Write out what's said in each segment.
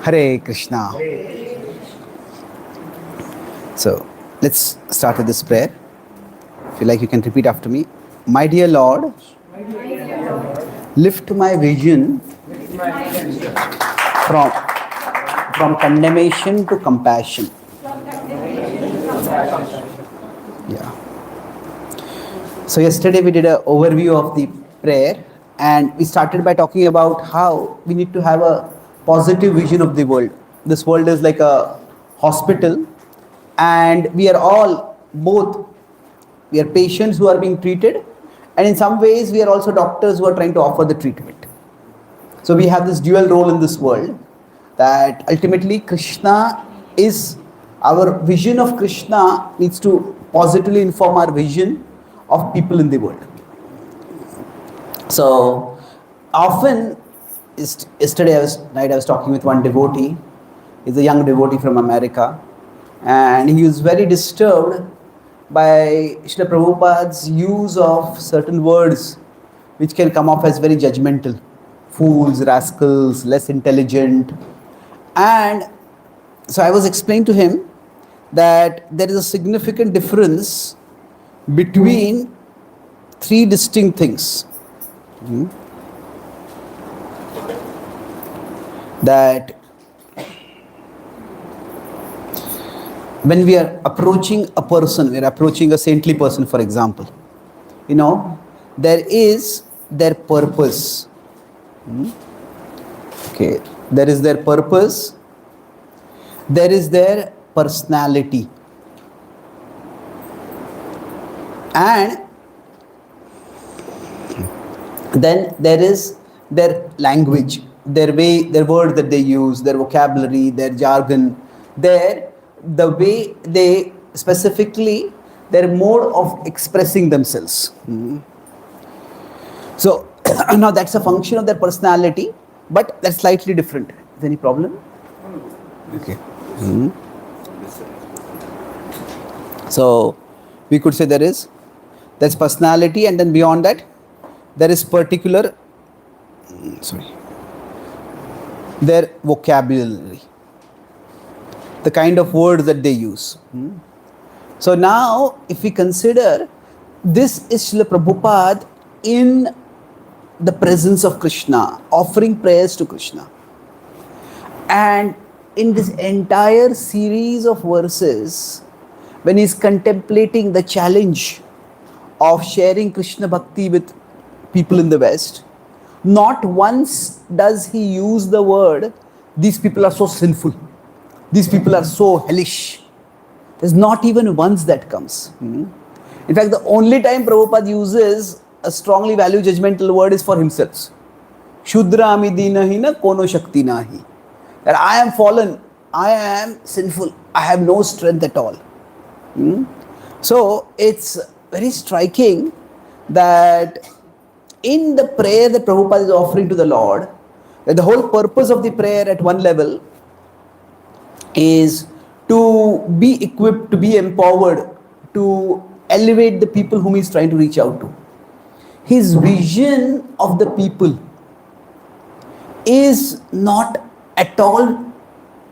Hare Krishna. So let's start with this prayer. If you like, you can repeat after me. My dear Lord, lift my vision from, from condemnation to compassion. Yeah. So yesterday we did an overview of the prayer, and we started by talking about how we need to have a positive vision of the world. This world is like a hospital, and we are all both. We are patients who are being treated, and in some ways we are also doctors who are trying to offer the treatment. So we have this dual role in this world, that ultimately Krishna is, our vision of Krishna needs to positively inform our vision of people in the world. So often, yesterday night I was talking with one devotee. He's a young devotee from America, and he was very disturbed by Srila Prabhupada's use of certain words which can come off as very judgmental. Fools, rascals, less intelligent. And so I was explaining to him that there is a significant difference between three distinct things. That when we are approaching a person, we are approaching a saintly person, for example, there is their purpose. Okay, there is their purpose, there is their personality, and then there is their language, their way, their words that they use, their vocabulary, their jargon, the way they specifically, their mode of expressing themselves. So now that's a function of their personality, but that's slightly different. Is there any problem? Okay. So we could say that's personality, and then beyond that there is their vocabulary, the kind of words that they use. So now if we consider, this is Srila Prabhupada in the presence of Krishna, offering prayers to Krishna. And in this entire series of verses, when he is contemplating the challenge of sharing Krishna Bhakti with people in the West, not once does he use the word, these people are so sinful, these people are so hellish. There's not even once that comes. In fact, the only time Prabhupada uses a strongly value judgmental word is for himself. Shudra amidina na kono shakti nahi. That I am fallen, I am sinful, I have no strength at all. So it's very striking that in the prayer that Prabhupada is offering to the Lord, that the whole purpose of the prayer at one level is to be equipped, to be empowered, to elevate the people whom he is trying to reach out to. His vision of the people is not at all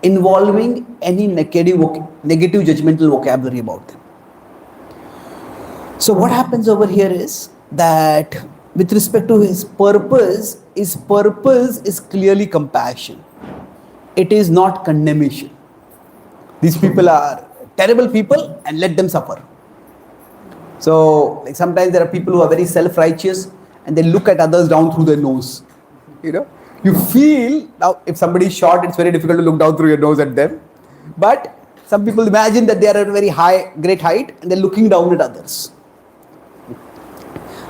involving any negative judgmental vocabulary about them. So what happens over here is that with respect to his purpose is clearly compassion. It is not condemnation. These people are terrible people and let them suffer. So like sometimes there are people who are very self-righteous and they look at others down through their nose. You feel, now if somebody is short, it's very difficult to look down through your nose at them. But some people imagine that they are at a very great height and they're looking down at others.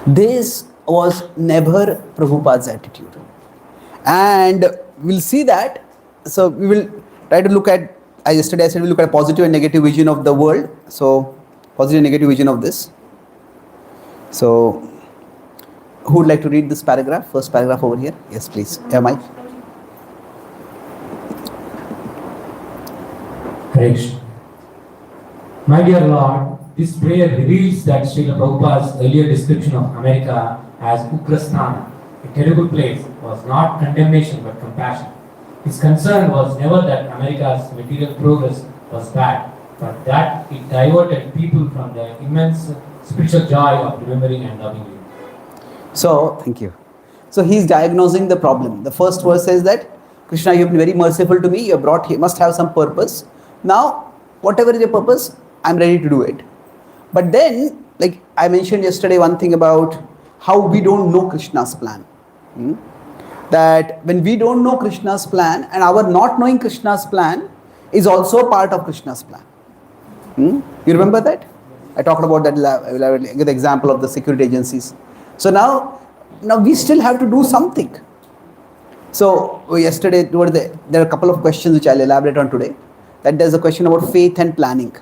This was never Prabhupada's attitude. And we'll see that. So we will try to look at, yesterday I said we'll look at a positive and negative vision of the world. So positive and negative vision of this. So who would like to read this paragraph? First paragraph over here. Yes, please. Yeah, Mike. Hare Krishna. My dear Lord, this prayer reveals that Srila Prabhupada's earlier description of America as Ugrasthana, a terrible place, was not condemnation but compassion. His concern was never that America's material progress was bad, but that it diverted people from the immense spiritual joy of remembering and loving you. So, thank you. So, he's diagnosing the problem. The first verse says that, Krishna, you have been very merciful to me. You have brought, he must have some purpose. Now, whatever is your purpose, I'm ready to do it. But then, like I mentioned yesterday, one thing about how we don't know Krishna's plan. That when we don't know Krishna's plan, and our not knowing Krishna's plan is also part of Krishna's plan. You remember that? I talked about that. I will give the example of the security agencies. So now we still have to do something. So yesterday there are a couple of questions which I'll elaborate on today. That there's a question about faith and planning.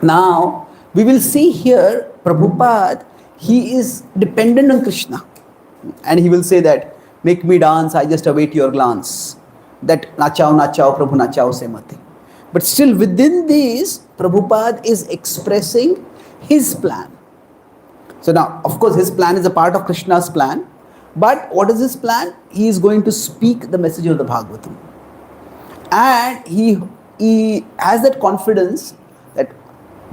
Now we will see here Prabhupada, he is dependent on Krishna. And he will say that, make me dance, I just await your glance. That nachao, nachao, Prabhu nachao se mate. But still within this, Prabhupada is expressing his plan. So now, of course, his plan is a part of Krishna's plan. But what is his plan? He is going to speak the message of the Bhagavatam. And he has that confidence that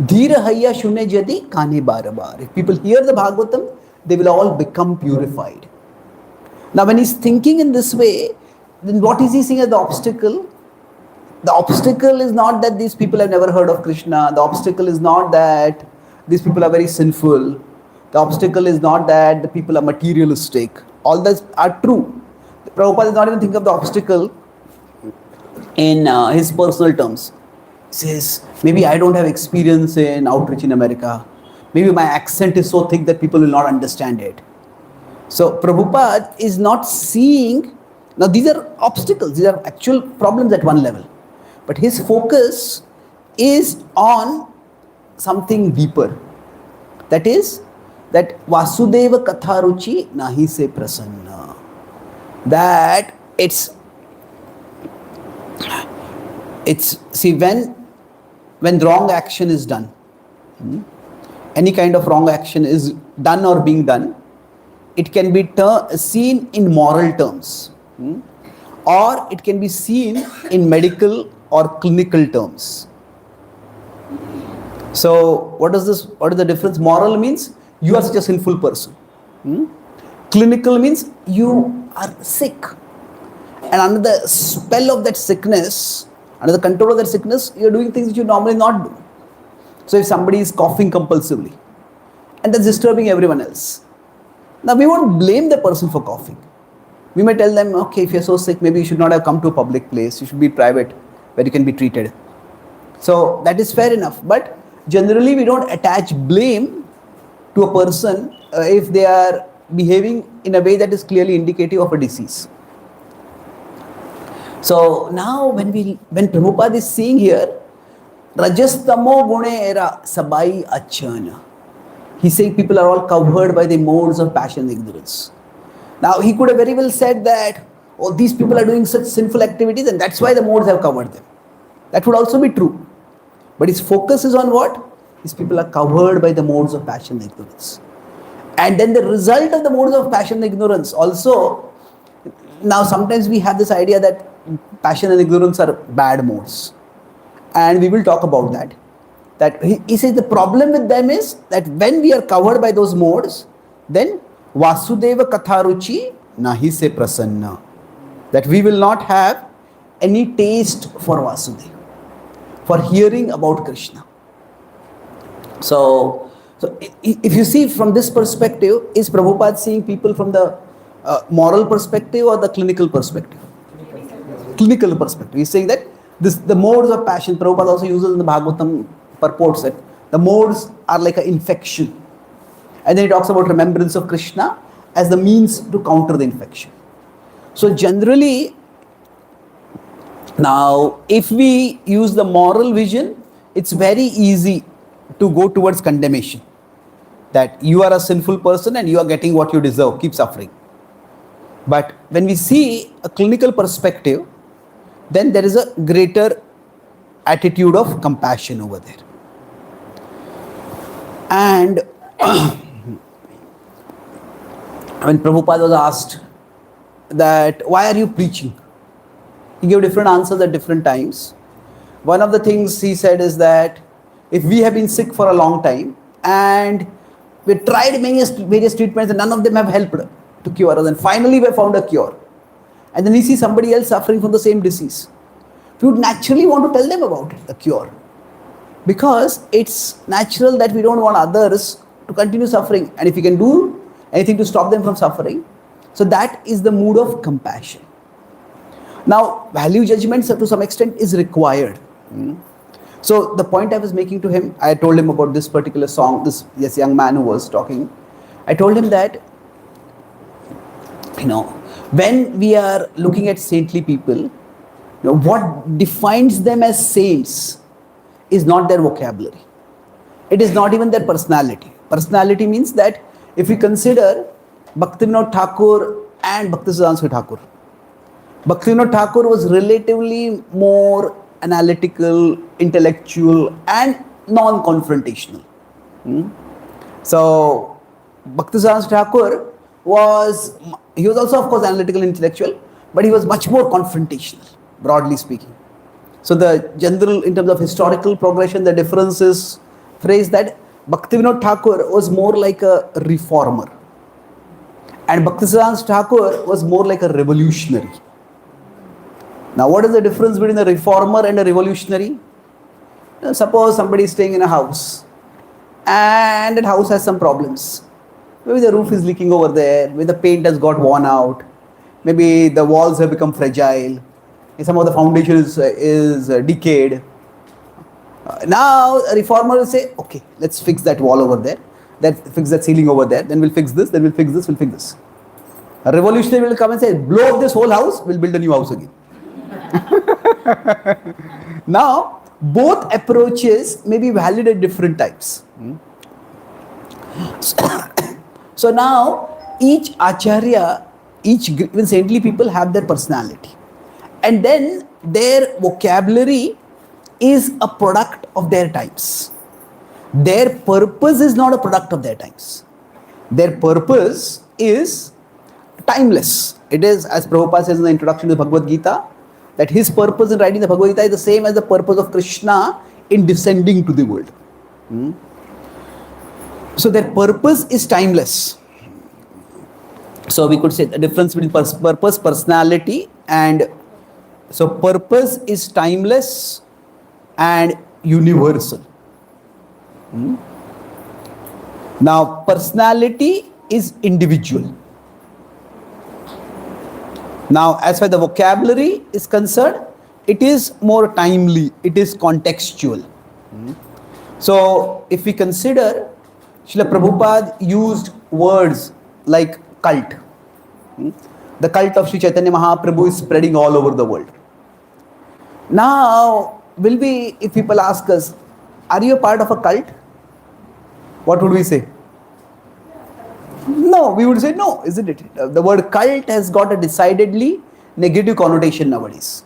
Dhira hayya shunne jadi kane barabar. If people hear the Bhagavatam, they will all become purified. Now when he's thinking in this way, then what is he seeing as the obstacle? The obstacle is not that these people have never heard of Krishna. The obstacle is not that these people are very sinful. The obstacle is not that the people are materialistic. All those are true. Prabhupada is not even thinking of the obstacle in his personal terms. He says, maybe I don't have experience in outreach in America. Maybe my accent is so thick that people will not understand it. So Prabhupada is not seeing, now these are obstacles, these are actual problems at one level. But his focus is on something deeper. That is, that Vasudeva Katharuchi Nahi Se Prasanna. That it's see, when wrong action is done, any kind of wrong action is done or being done, it can be seen in moral terms, or it can be seen in medical or clinical terms. So what is the difference? Moral means you are such a sinful person. Clinical means you are sick, and under the spell of that sickness, under the control of that sickness, you are doing things which you normally not do. So if somebody is coughing compulsively and that's disturbing everyone else, now we won't blame the person for coughing. We may tell them, okay, if you're so sick, maybe you should not have come to a public place. You should be private where you can be treated. So that is fair enough. But generally we don't attach blame to a person if they are behaving in a way that is clearly indicative of a disease. So now when Prabhupada is seeing here, Rajastamo gune era sabai achana. He's saying people are all covered by the modes of passion and ignorance. Now he could have very well said that, oh, these people are doing such sinful activities and that's why the modes have covered them. That would also be true. But his focus is on what? These people are covered by the modes of passion and ignorance. And then the result of the modes of passion and ignorance also, now sometimes we have this idea that passion and ignorance are bad modes. And we will talk about that. That he says the problem with them is that when we are covered by those modes, then Vasudeva Katharuchi Nahi Se Prasanna. That we will not have any taste for Vasudeva, for hearing about Krishna. So if you see from this perspective, is Prabhupada seeing people from the moral perspective or the clinical perspective? Clinical perspective. He's saying that the modes of passion, Prabhupada also uses in the Bhagavatam purports that the modes are like an infection. And then he talks about remembrance of Krishna as the means to counter the infection. So generally, now if we use the moral vision, it's very easy to go towards condemnation. That you are a sinful person and you are getting what you deserve, keep suffering. But when we see a clinical perspective, then there is a greater attitude of compassion over there. And when Prabhupada was asked that why are you preaching? He gave different answers at different times. One of the things he said is that if we have been sick for a long time and we tried many various treatments and none of them have helped to cure us, and finally we found a cure, and then we see somebody else suffering from the same disease, we would naturally want to tell them about it, the cure, because it's natural that we don't want others to continue suffering, and if we can do anything to stop them from suffering, so that is the mood of compassion. Now, value judgment to some extent is required. So the point I was making to him, I told him about this particular song, this young man who was talking. I told him that, when we are looking at saintly people, what defines them as saints is not their vocabulary. It is not even their personality. Personality means that if we consider Bhaktivinoda Thakur and Bhaktisiddhanta Thakur, Bhaktivinoda Thakur was relatively more analytical, intellectual and non-confrontational. So Bhaktisiddhanta Thakur was also of course analytical and intellectual, but he was much more confrontational, broadly speaking. So the general, in terms of historical progression, the difference is phrased that Bhaktivinoda Thakur was more like a reformer and Bhaktisiddhanta Thakur was more like a revolutionary. Now, what is the difference between a reformer and a revolutionary? Suppose somebody is staying in a house and that house has some problems. Maybe the roof is leaking over there, maybe the paint has got worn out, maybe the walls have become fragile, some of the foundation is decayed. Now, a reformer will say, okay, let's fix that wall over there, fix that ceiling over there, then we'll fix this, then we'll fix this, we'll fix this. A revolutionary will come and say, blow up this whole house, we'll build a new house again. Now, both approaches may be valid at different times. So now, each acharya, even saintly people have their personality. And then their vocabulary is a product of their times. Their purpose is not a product of their times. Their purpose is timeless. It is, as Prabhupada says in the introduction to the Bhagavad-Gita, that his purpose in writing the Bhagavad-Gita is the same as the purpose of Krishna in descending to the world. So their purpose is timeless. So we could say the difference between purpose, personality, and so purpose is timeless and universal. Now, personality is individual. Now, as far as the vocabulary is concerned, it is more timely, it is contextual. So, if we consider, Srila Prabhupada used words like cult. The cult of Sri Chaitanya Mahaprabhu is spreading all over the world. Now, if people ask us, are you a part of a cult? What would we say? No, we would say no, isn't it? The word cult has got a decidedly negative connotation nowadays.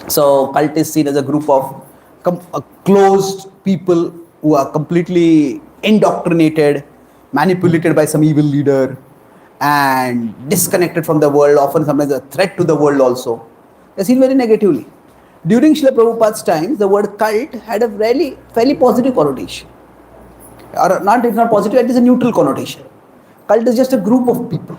So, cult is seen as a group of closed people who are completely indoctrinated, manipulated by some evil leader, and disconnected from the world, often sometimes a threat to the world also. They're seen very negatively. During Srila Prabhupada's time, the word cult had a fairly positive connotation. Or not, if not positive, it is a neutral connotation. Cult is just a group of people.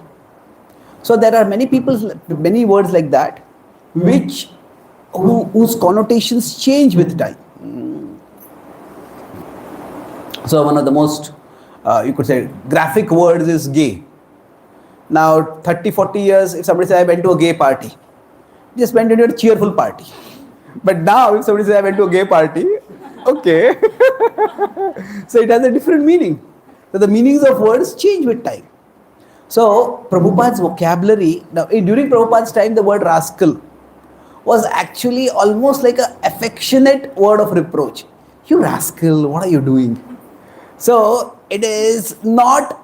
So there are many words like that, whose connotations change with time. So one of the most, you could say, graphic words is gay. Now 30-40 years, if somebody says I went to a gay party, just went into a cheerful party. But now if somebody says I went to a gay party, okay. So it has a different meaning. So the meanings of words change with time. So Prabhupada's vocabulary, now during Prabhupada's time, the word rascal was actually almost like an affectionate word of reproach. You rascal, what are you doing? So it is not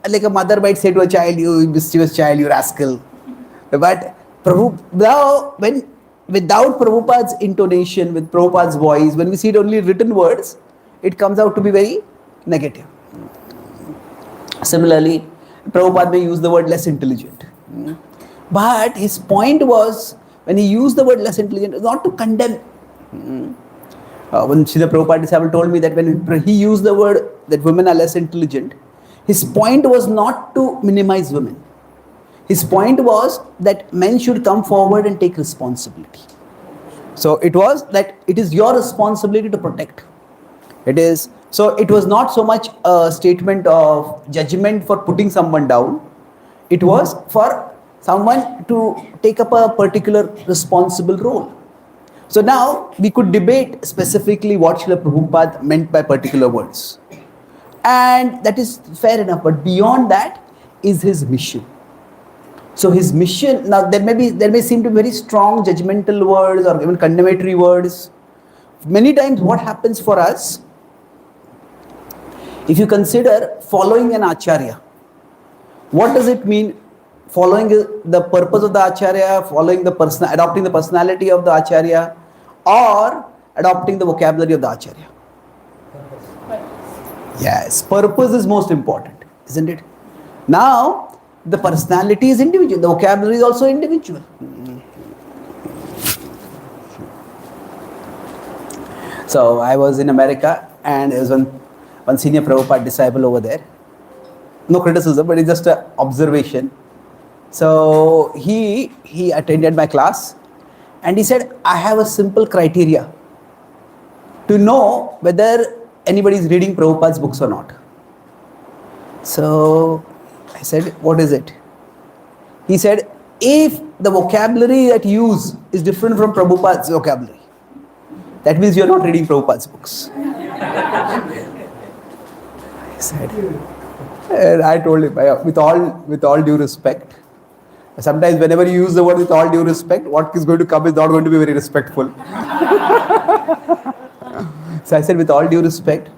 like a mother might say to a child, you mischievous child, you rascal. But without Prabhupada's intonation, with Prabhupada's voice, when we see it only written words, it comes out to be very negative. Similarly, Prabhupada may use the word less intelligent. But his point was, when he used the word less intelligent, not to condemn. When Srila Prabhupada disciple told me that when he used the word that women are less intelligent, his point was not to minimize women. His point was that men should come forward and take responsibility. So it was that it is your responsibility to protect. So it was not so much a statement of judgment for putting someone down. It was for someone to take up a particular responsible role. So now we could debate specifically what Srila Prabhupada meant by particular words. And that is fair enough, but beyond that is his mission. So his mission, now there may seem to be very strong judgmental words or even condemnatory words. Many times what happens for us, if you consider following an acharya, what does it mean? Following the purpose of the acharya, adopting the personality of the acharya, or adopting the vocabulary of the acharya? Yes, purpose is most important, isn't it? Now, the personality is individual, the vocabulary is also individual. So I was in America and there was one senior Prabhupada disciple over there. No criticism, but it's just an observation. So he attended my class and he said, I have a simple criteria to know whether anybody is reading Prabhupada's books or not. So I said, what is it? He said, if the vocabulary that you use is different from Prabhupada's vocabulary, that means you are not reading Prabhupada's books. I said, and I told him, with all due respect, sometimes whenever you use the word with all due respect, what is going to come is not going to be very respectful. So I said, with all due respect,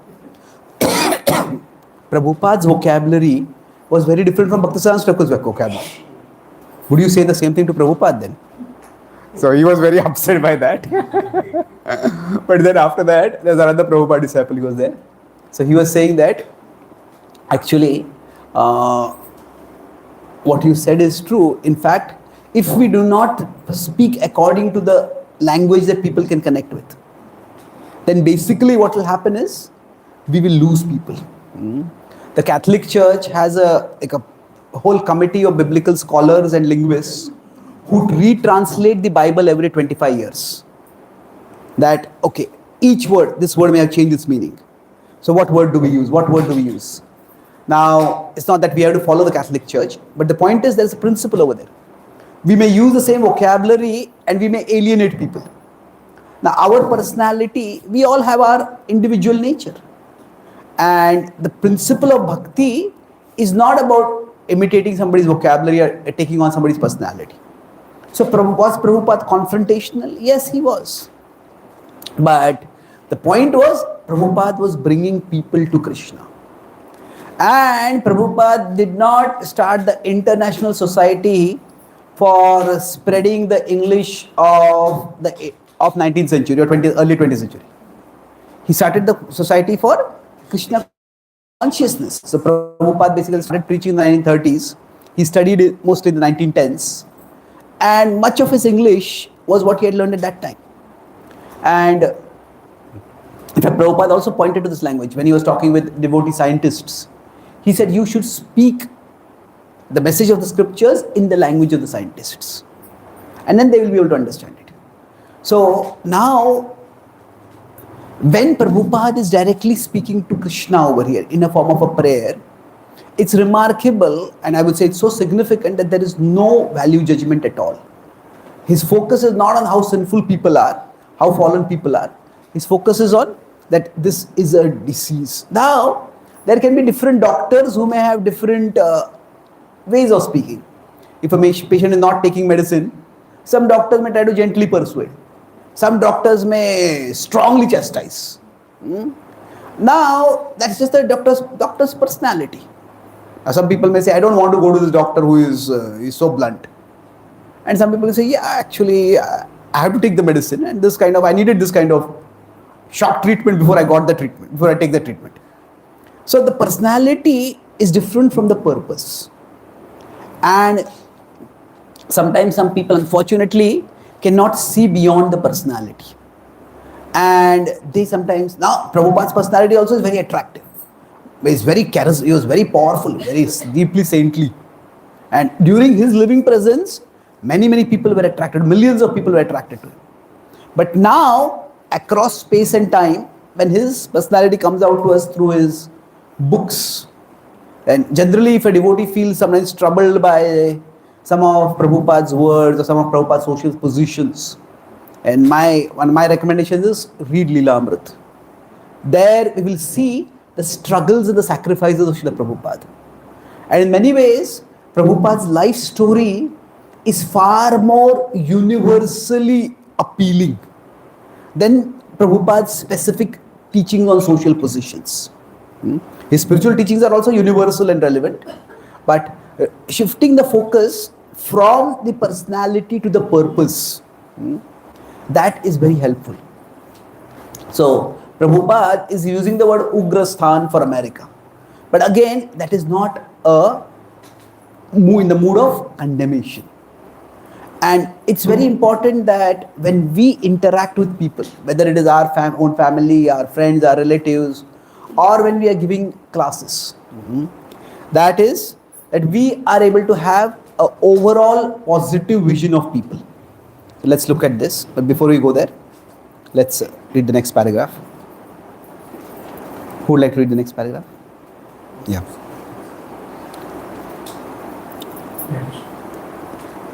Prabhupada's vocabulary was very different from Bhaktisiddhanta Thakur's vocabulary. Would you say the same thing to Prabhupada then? So he was very upset by that. But then after that, there's another Prabhupada disciple who was there. So he was saying that actually what you said is true. In fact, if we do not speak according to the language that people can connect with, then basically what will happen is we will lose people. The Catholic Church has a whole committee of biblical scholars and linguists who retranslate the Bible every 25 years. That, okay, each word, this word may have changed its meaning. So what word do we use? What word do we use? Now, it's not that we have to follow the Catholic Church, but the point is there's a principle over there. We may use the same vocabulary and we may alienate people. Now, our personality, we all have our individual nature. And the principle of bhakti is not about imitating somebody's vocabulary or taking on somebody's personality. So was Prabhupada confrontational? Yes, he was. But the point was, Prabhupada was bringing people to Krishna. And Prabhupada did not start the International Society for spreading the English of 19th century or early 20th century. He started the society for Krishna consciousness. So Prabhupada basically started preaching in the 1930s. He studied it mostly in the 1910s. And much of his English was what he had learned at that time. And in fact, Prabhupada also pointed to this language when he was talking with devotee scientists. He said, you should speak the message of the scriptures in the language of the scientists. And then they will be able to understand it. So now, when Prabhupada is directly speaking to Krishna over here in a form of a prayer, it's remarkable, and I would say it's so significant that there is no value judgment at all. His focus is not on how sinful people are, how fallen people are. His focus is on that this is a disease. Now, there can be different doctors who may have different ways of speaking. If a patient is not taking medicine, some doctors may try to gently persuade. Some doctors may strongly chastise. Now, that's just the doctor's personality. Some people may say, I don't want to go to this doctor who is so blunt. And some people say, yeah, actually, I have to take the medicine and I needed this kind of shock treatment before I got the treatment, before I take the treatment. So the personality is different from the purpose. And sometimes some people unfortunately cannot see beyond the personality. And they sometimes, now Prabhupada's personality also is very attractive. He was very powerful, very deeply saintly. And during his living presence, many people were attracted, millions of people were attracted to him. But now, across space and time, when his personality comes out to us through his books, and generally if a devotee feels sometimes troubled by some of Prabhupada's words or some of Prabhupada's social positions, and one of my recommendations is read Leela Amrit. There we will see the struggles and the sacrifices of Srila Prabhupada. And in many ways, Prabhupada's life story is far more universally appealing than Prabhupada's specific teaching on social positions. His spiritual teachings are also universal and relevant, but shifting the focus from the personality to the purpose, that is very helpful. So, Prabhupada is using the word Ugrasthan for America. But again, that is not in the mood of condemnation. And it's very important that when we interact with people, whether it is our own family, our friends, our relatives, or when we are giving classes, that is, that we are able to have an overall positive vision of people. So let's look at this. But before we go there, let's read the next paragraph. Who would like to read the next paragraph? Yeah.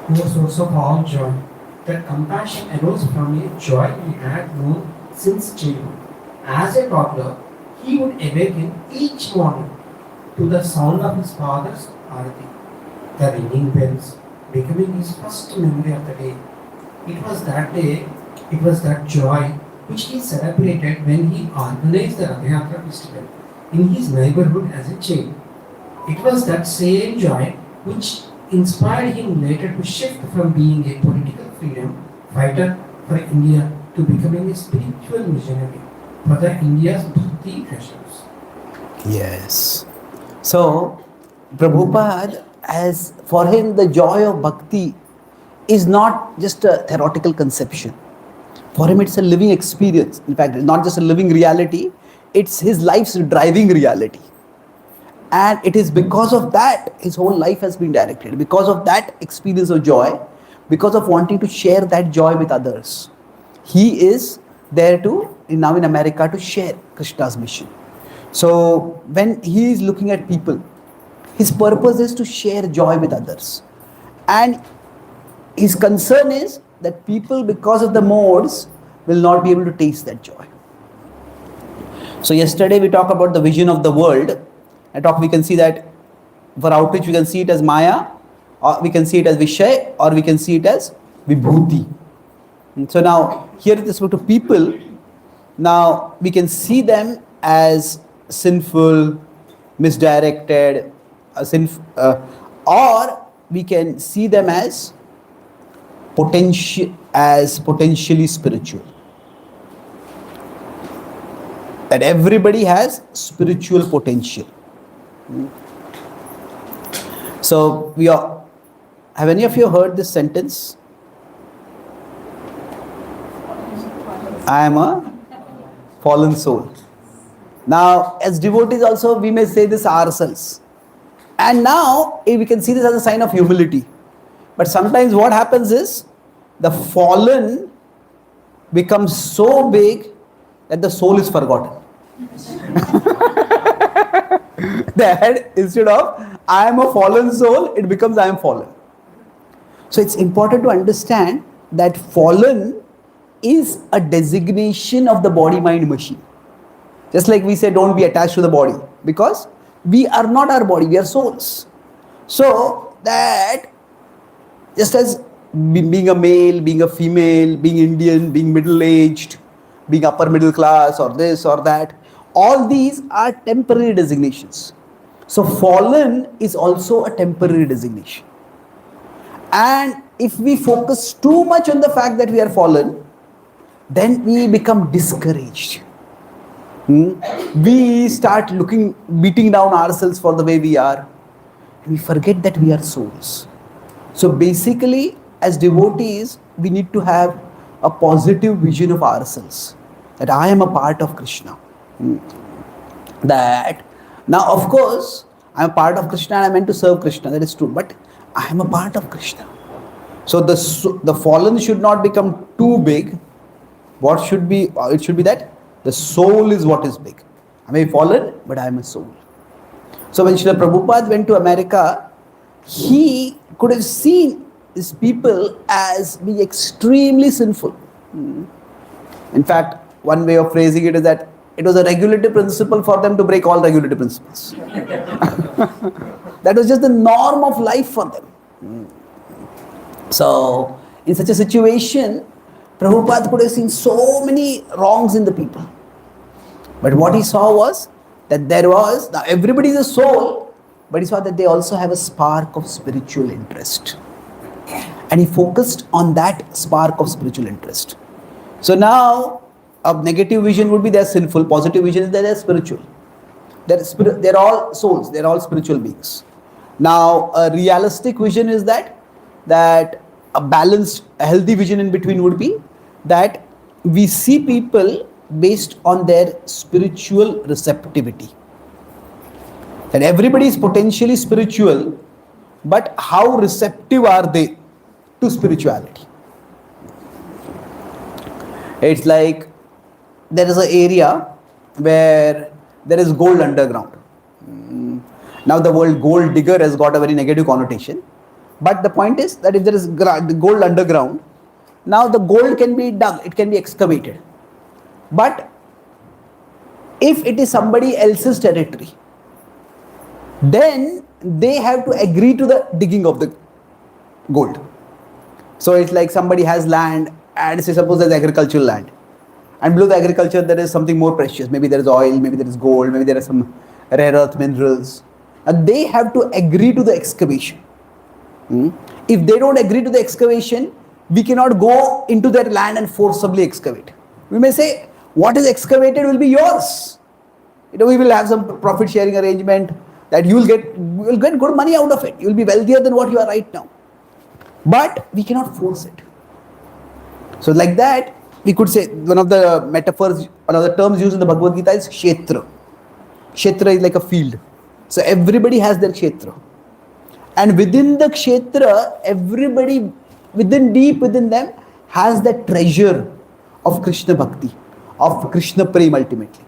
Who was source of all joy. That compassion arose from a joy he had known since childhood. As a toddler, he would awaken each morning to the sound of his father's arati, the ringing bells, becoming his first memory of the day. It was that joy which he celebrated when he organized the Rathayatra festival in his neighborhood as a child. It was that same joy which inspired him later to shift from being a political freedom fighter for India to becoming a spiritual missionary for the India's Bhakti treasures. Yes. So, Prabhupada, as for him, the joy of Bhakti is not just a theoretical conception. For him, it's a living experience. In fact, it's not just a living reality, it's his life's driving reality. And it is because of that his whole life has been directed. Because of that experience of joy, because of wanting to share that joy with others, he is there now in America to share Krishna's mission. So when he is looking at people, his purpose is to share joy with others. And his concern is that people, because of the modes, will not be able to taste that joy. So yesterday we talked about the vision of the world. We can see that for outreach we can see it as Maya, or we can see it as Vishay, or we can see it as Vibhuti. And so now here with respect to people, now we can see them as sinful, misdirected, or we can see them as potentially spiritual. That everybody has spiritual potential. So have any of you heard this sentence? I am a fallen soul. Now, as devotees also, we may say this ourselves. And now, we can see this as a sign of humility. But sometimes what happens is, the fallen becomes so big that the soul is forgotten. That instead of I am a fallen soul, it becomes I am fallen. So it's important to understand that fallen is a designation of the body-mind machine. Just like we say, don't be attached to the body, because we are not our body, we are souls. So that just as being a male, being a female, being Indian, being middle-aged, being upper middle class, or this or that, all these are temporary designations. So fallen is also a temporary designation. And if we focus too much on the fact that we are fallen, then we become discouraged. We start beating down ourselves for the way we are. And we forget that we are souls. So basically, as devotees, we need to have a positive vision of ourselves, that I am a part of Krishna. That now, of course, I am a part of Krishna and I meant to serve Krishna, that is true, but I am a part of Krishna. So the fallen should not become too big. What should be? It should be that the soul is what is big. I may be fallen, but I am a soul. So when Srila Prabhupada went to America, he could have seen these people as being extremely sinful. In fact, one way of phrasing it is that it was a regulative principle for them to break all regulative principles. That was just the norm of life for them. So, in such a situation, Prabhupada could have seen so many wrongs in the people. But what he saw was that now everybody is a soul, but he saw that they also have a spark of spiritual interest. And he focused on that spark of spiritual interest. So now, a negative vision would be they're sinful, positive vision is that they're spiritual. They're all souls, they're all spiritual beings. Now, a realistic vision is that a balanced, a healthy vision in between would be that we see people based on their spiritual receptivity. That everybody is potentially spiritual, but how receptive are they to spirituality? It's like there is an area where there is gold underground. Now the word gold digger has got a very negative connotation. But the point is that if there is gold underground, now the gold can be dug, it can be excavated. But if it is somebody else's territory, then they have to agree to the digging of the gold. So it's like somebody has land and say suppose there's agricultural land. And below the agriculture there is something more precious. Maybe there is oil, maybe there is gold, maybe there are some rare earth minerals. And they have to agree to the excavation. If they don't agree to the excavation, we cannot go into their land and forcibly excavate. We may say, what is excavated will be yours. We will have some profit sharing arrangement that you will get good money out of it. You will be wealthier than what you are right now. But we cannot force it. So like that, we could say one of the metaphors, one of the terms used in the Bhagavad-Gita is kshetra. Kshetra is like a field. So everybody has their kshetra. And within the kshetra, everybody deep within them has that treasure of Krishna Bhakti, of Krishna Prem ultimately.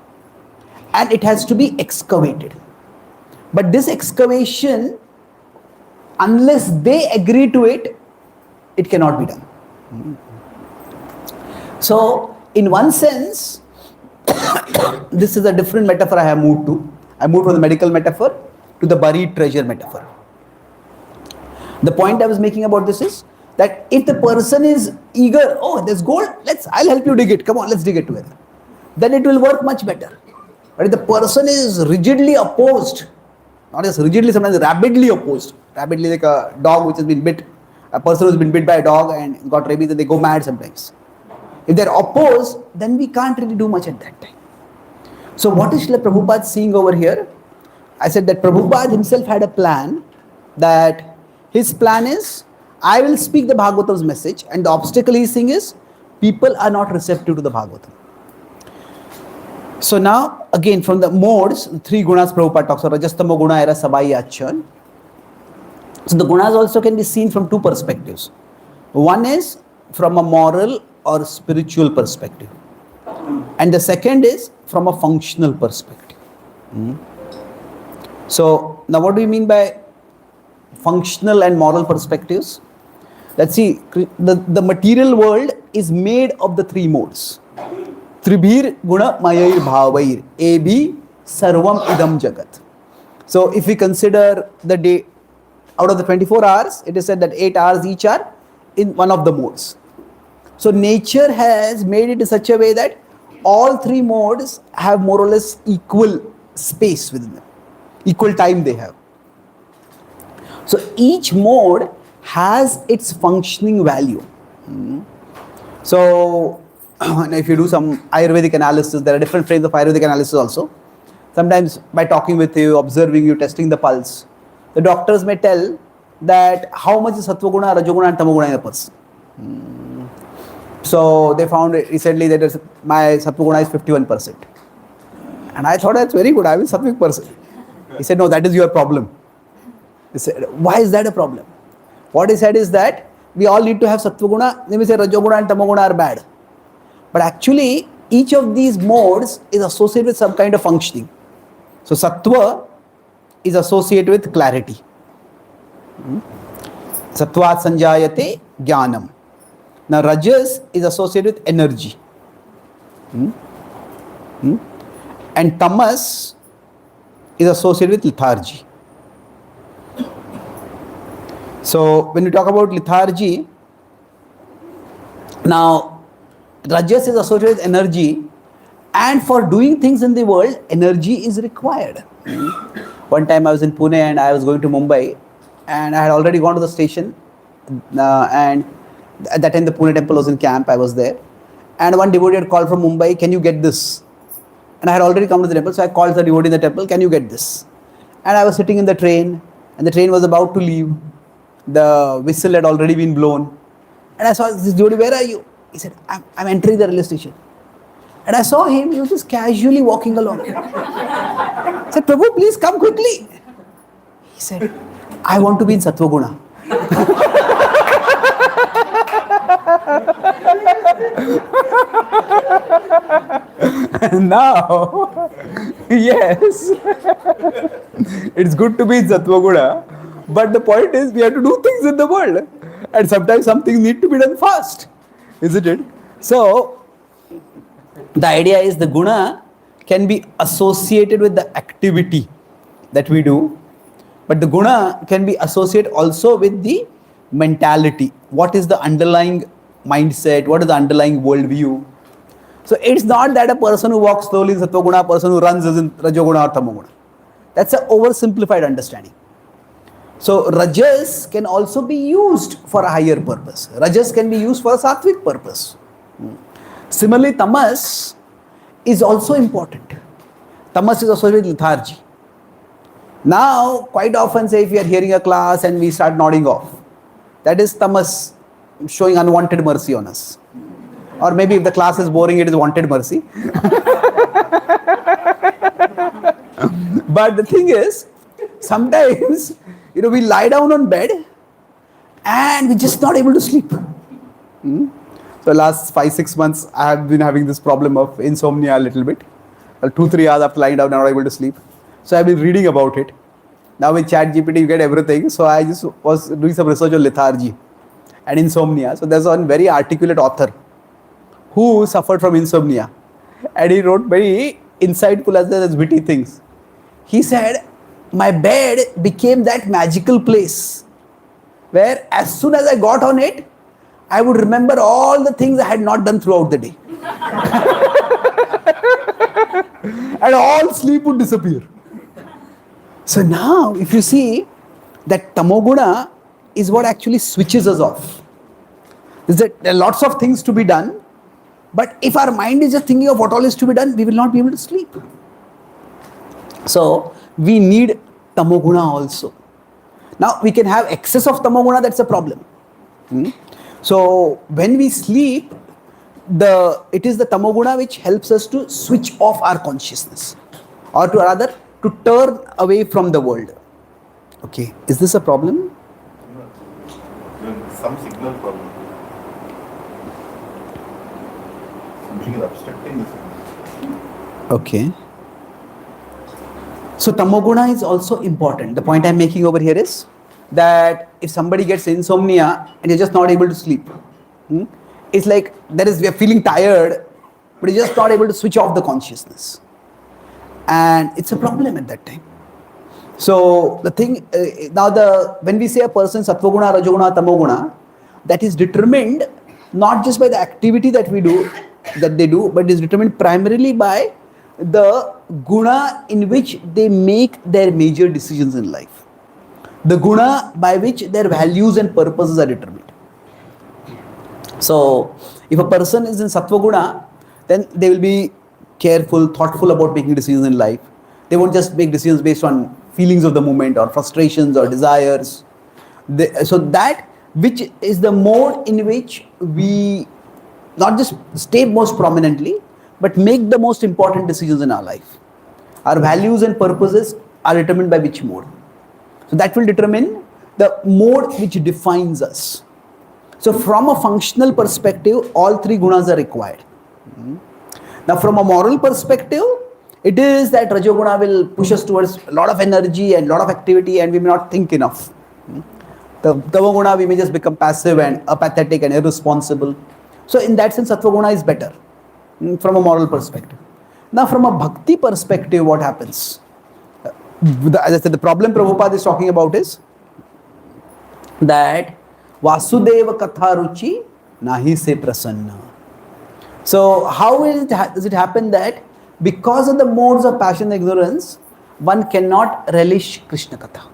And it has to be excavated. But this excavation, unless they agree to it, it cannot be done. So, in one sense, this is a different metaphor I have moved to. I moved from the medical metaphor to the buried treasure metaphor. The point I was making about this is that if the person is eager, oh, there's gold, I'll help you dig it, come on, let's dig it together. Then it will work much better. But if the person is rigidly opposed, not just rigidly, sometimes rabidly opposed, rabidly like a dog which has been bit, a person who has been bit by a dog and got rabies and they go mad sometimes. If they're opposed, then we can't really do much at that time. So what is Srila Prabhupada seeing over here? I said that Prabhupada himself had a plan, that his plan is, I will speak the Bhagavatam's message, and the obstacle he's seeing is, people are not receptive to the Bhagavatam. So now, again, from the modes, three gunas Prabhupada talks about, Rajastamo guna era sabai achan. So the gunas also can be seen from two perspectives. One is from a moral or spiritual perspective. And the second is from a functional perspective. So now what do you mean by functional and moral perspectives? Let's see, the material world is made of the three modes. Tribhir guna mayayir bhavair abhi sarvam idam jagat. So if we consider the day, out of the 24 hours, it is said that 8 hours each are in one of the modes. So nature has made it in such a way that all three modes have more or less equal space within them, equal time they have. So each mode has its functioning value. So if you do some Ayurvedic analysis, there are different frames of Ayurvedic analysis also. Sometimes by talking with you, observing you, testing the pulse, the doctors may tell that how much is Sattva Guna, Rajoguna and Tamoguna in a person. So they found recently that my Sattva Guna is 51%. And I thought that's very good, I will Sattvic person. He said, no, that is your problem. He said, why is that a problem? What he said is that we all need to have Sattva Guna. Let me say Rajoguna and Tamoguna are bad. But actually, each of these modes is associated with some kind of functioning. So Sattva is associated with clarity. Sattvat sanjayate jnanam. Now Rajas is associated with energy. And Tamas is associated with lethargy. So when we talk about lethargy, now Rajas is associated with energy, and for doing things in the world, energy is required. One time I was in Pune and I was going to Mumbai, and I had already gone to the station, and at that time the Pune temple was in camp, I was there, and one devotee had called from Mumbai, can you get this? And I had already come to the temple, so I called the devotee in the temple, can you get this? And I was sitting in the train, and the train was about to leave. The whistle had already been blown. And I saw this devotee, where are you? He said, I'm entering the railway station. And I saw him, he was just casually walking along. I said, Prabhu, please come quickly. He said, I want to be in Sattva Guna. Now, yes, it's good to be in Sattva Guna, but the point is we have to do things in the world, and sometimes some things need to be done fast, isn't it? So, the idea is the guna can be associated with the activity that we do, but the guna can be associated also with the mentality. What is the underlying mindset? What is the underlying worldview? So it's not that a person who walks slowly is Sattva Guna, a person who runs is in Rajoguna or Tamoguna. That's an oversimplified understanding. So Rajas can also be used for a higher purpose. Rajas can be used for a sattvic purpose. Similarly, Tamas is also important. Tamas is associated with lethargy. Now, quite often say if we are hearing a class and we start nodding off, that is Tamas showing unwanted mercy on us. Or maybe if the class is boring, it is wanted mercy. But the thing is, sometimes, we lie down on bed and we're just not able to sleep. So last 5-6 months, I have been having this problem of insomnia a little bit. 2-3 hours after lying down, I'm not able to sleep. So I've been reading about it. Now with ChatGPT, you get everything. So I just was doing some research on lethargy and insomnia. So there's one very articulate author who suffered from insomnia. And he wrote very insightful as well as witty things. He said, my bed became that magical place where as soon as I got on it, I would remember all the things I had not done throughout the day. And all sleep would disappear. So now, if you see that Tamoguna is what actually switches us off. There are lots of things to be done, but if our mind is just thinking of what all is to be done, we will not be able to sleep. So, we need Tamoguna also. Now, we can have excess of Tamoguna, that's a problem. So, when we sleep, it is the Tamoguna which helps us to switch off our consciousness, or to rather, to turn away from the world. Okay, is this a problem? Some signal problem. Something is obstructing the signal. Okay. So Tamoguna is also important. The point I'm making over here is that if somebody gets insomnia and you're just not able to sleep, it's like we are feeling tired, but you're just not able to switch off the consciousness. And it's a problem at that time. So the thing, when we say a person Sattva Guna, Rajoguna, Tamoguna, that is determined not just by the activity that they do, but is determined primarily by the guna in which they make their major decisions in life. The guna by which their values and purposes are determined. So, if a person is in Sattva Guna, then they will be careful, thoughtful about making decisions in life. They won't just make decisions based on feelings of the moment or frustrations or desires. So that which is the mode in which we not just stay most prominently, but make the most important decisions in our life. Our values and purposes are determined by which mode. So that will determine the mode which defines us. So from a functional perspective, all three gunas are required. Now from a moral perspective, it is that Rajoguna will push us towards a lot of energy and a lot of activity, and we may not think enough. The Tamoguna, we may just become passive and apathetic and irresponsible. So in that sense, Sattva-guna is better from a moral perspective. Now from a bhakti perspective, what happens? As I said, the problem Prabhupada is talking about is that Vasudeva Katha Ruchi Nahi Se Prasanna. So how does it happen that because of the modes of passion and ignorance, one cannot relish Krishna Katha?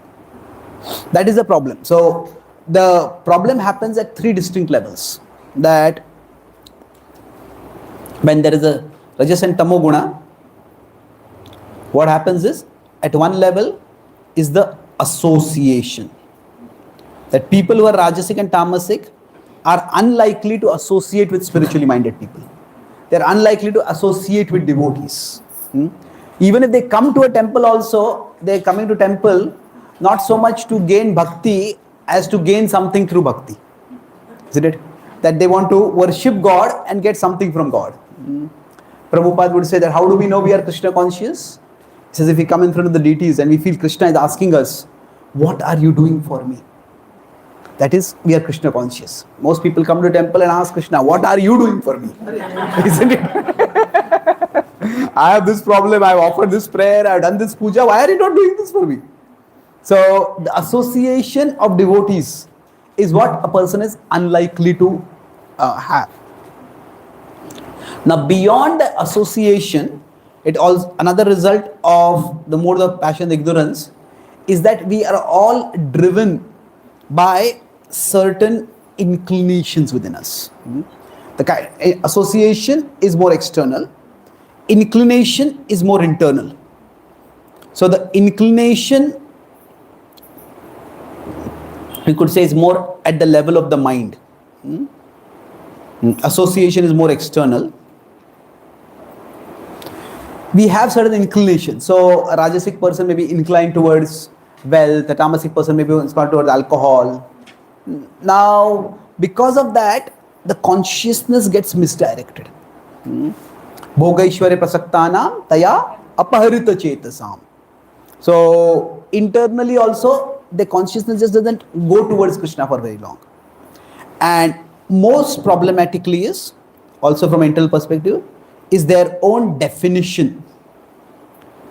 That is the problem. So the problem happens at three distinct levels. That when there is a Rajas and Tamoguna, what happens is, at one level is the association. That people who are Rajasic and Tamasic are unlikely to associate with spiritually minded people. They are unlikely to associate with devotees. Even if they come to a temple also, they are coming to temple not so much to gain bhakti as to gain something through bhakti. Isn't it? That they want to worship God and get something from God. Prabhupada would say that how do we know we are Krishna conscious? He says if we come in front of the deities and we feel Krishna is asking us, what are you doing for me? That is, we are Krishna conscious. Most people come to temple and ask Krishna, what are you doing for me? Isn't it? I have this problem, I have offered this prayer, I have done this puja, why are you not doing this for me? So the association of devotees is what a person is unlikely to have. Now beyond the association, it also another result of the mode of passion and ignorance is that we are all driven by certain inclinations within us. The association is more external, inclination is more internal. So the inclination, we could say, is more at the level of the mind. Association is more external. We have certain inclinations. So a Rajasic person may be inclined towards wealth, a Tamasic person may be inclined towards alcohol. Now, because of that, the consciousness gets misdirected. Bhogaishwarya prasaktanam taya apaharita chetasam. So internally also, the consciousness just doesn't go towards Krishna for very long. And most problematically is, also from internal perspective, is their own definition.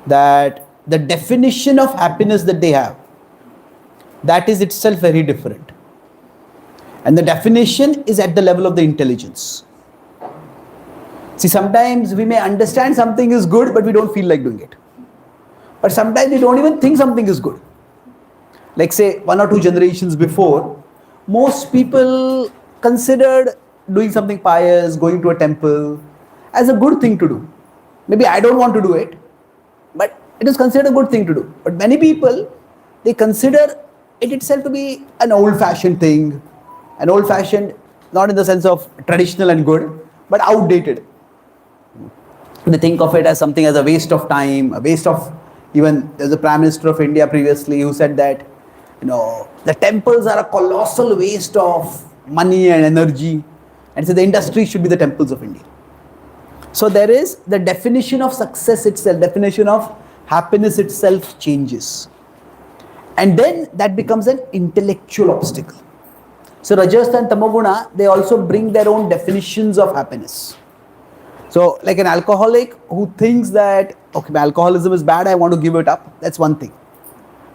That the definition of happiness that they have, that is itself very different. And the definition is at the level of the intelligence. See, sometimes we may understand something is good, but we don't feel like doing it. But sometimes we don't even think something is good. Like say 1 or 2 generations before, most people considered doing something pious, going to a temple, as a good thing to do. Maybe I don't want to do it, but it is considered a good thing to do. But many people, they consider it itself to be an old-fashioned thing. An old-fashioned, not in the sense of traditional and good, but outdated. They think of it as something as a waste of time, a waste of, even there's a Prime Minister of India previously who said that, the temples are a colossal waste of money and energy. And so the industry should be the temples of India. So there is the definition of success itself, definition of happiness itself changes. And then that becomes an intellectual obstacle. So Rajas and Tamoguna, they also bring their own definitions of happiness. So like an alcoholic who thinks that, okay, my alcoholism is bad, I want to give it up. That's one thing.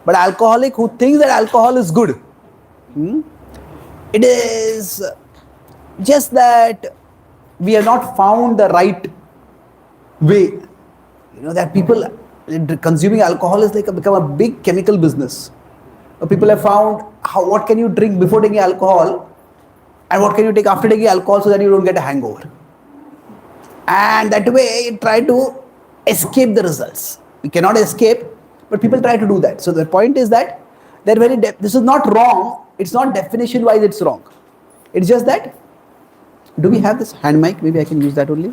But alcoholic who thinks that alcohol is good, it is just that we have not found the right way. That people consuming alcohol is like become a big chemical business. People have found what can you drink before taking alcohol and what can you take after taking alcohol so that you don't get a hangover. And that way you try to escape the results. We cannot escape, but people try to do that. So the point is that this is not wrong, it's not definition wise it's wrong. It's just that, do we have this hand mic? Maybe I can use that only.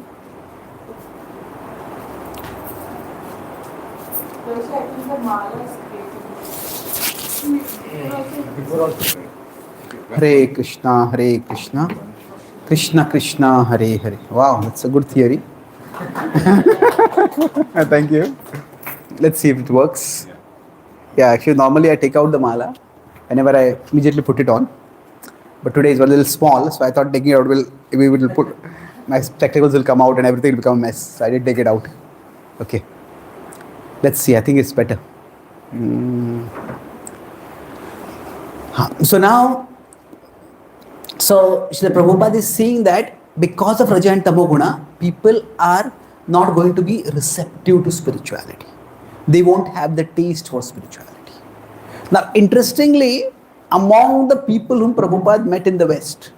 Also, I think the mala is created. Hare Krishna, Hare Krishna, Krishna Krishna, Hare Hare. Wow, that's a good theory. Thank you. Let's see if it works. Yeah, actually normally I take out the mala whenever I immediately put it on. But today is a little small, so I thought taking it out will put my spectacles will come out and everything will become a mess. So I did take it out. Okay. Let's see. I think it's better. So now, Srila Prabhupada is saying that because of Raja and Tamoguna, people are not going to be receptive to spirituality. They won't have the taste for spirituality. Now, interestingly, among the people whom Prabhupada met in the West,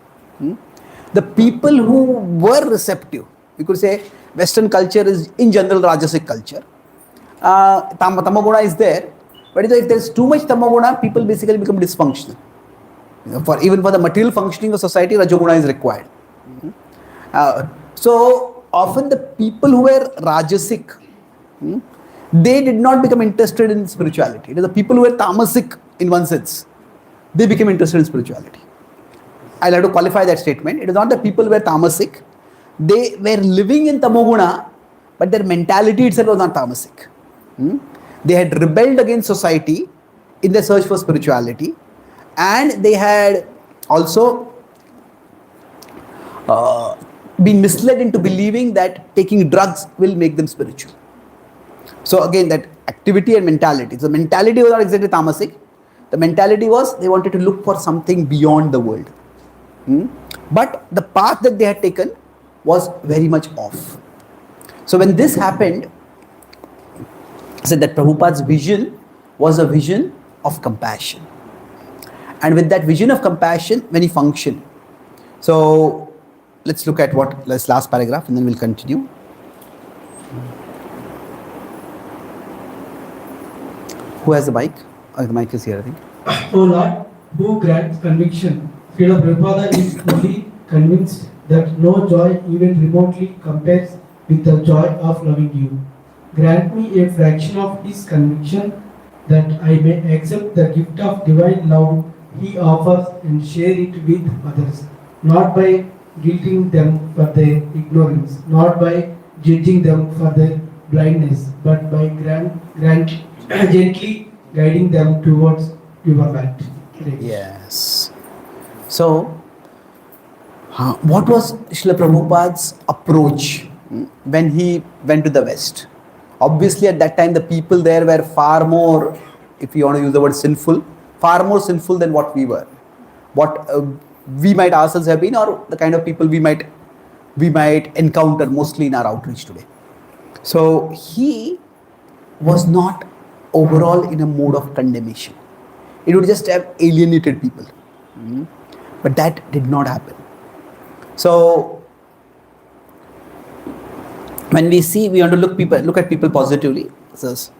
the people who were receptive, we could say Western culture is in general Rajasic culture. Tamoguna is there, but if there's too much Tamoguna, people basically become dysfunctional. Even for the material functioning of society, Rajoguna is required. So often the people who were Rajasic, they did not become interested in spirituality. It is the people who were Tamasic in one sense, they became interested in spirituality. I'll have to qualify that statement. It is not the people who were Tamasic. They were living in Tamoguna, but their mentality itself was not Tamasic. They had rebelled against society in their search for spirituality, and they had also been misled into believing that taking drugs will make them spiritual. So again, that activity and mentality. So mentality was not exactly Tamasic. The mentality was they wanted to look for something beyond the world. But the path that they had taken was very much off. So when this happened, I said that Prabhupada's vision was a vision of compassion. And with that vision of compassion, when he functioned. So let's look at this last paragraph and then we'll continue. Who has the mic? Oh, the mic is here, I think. O Lord, who grants conviction, Srila Prabhupada is fully convinced that no joy even remotely compares with the joy of loving you. Grant me a fraction of his conviction that I may accept the gift of divine love he offers and share it with others, not by guilting them for their ignorance, not by judging them for their blindness, but by gently guiding them towards your light. Yes. So, what was Srila Prabhupada's approach when he went to the West? Obviously, at that time, the people there were far more, if you want to use the word sinful, far more sinful than what we were. What we might ourselves have been, or the kind of people we might encounter mostly in our outreach today. So, he was not overall in a mode of condemnation. It would just have alienated people. But that did not happen. So, when we want to look at people positively. This is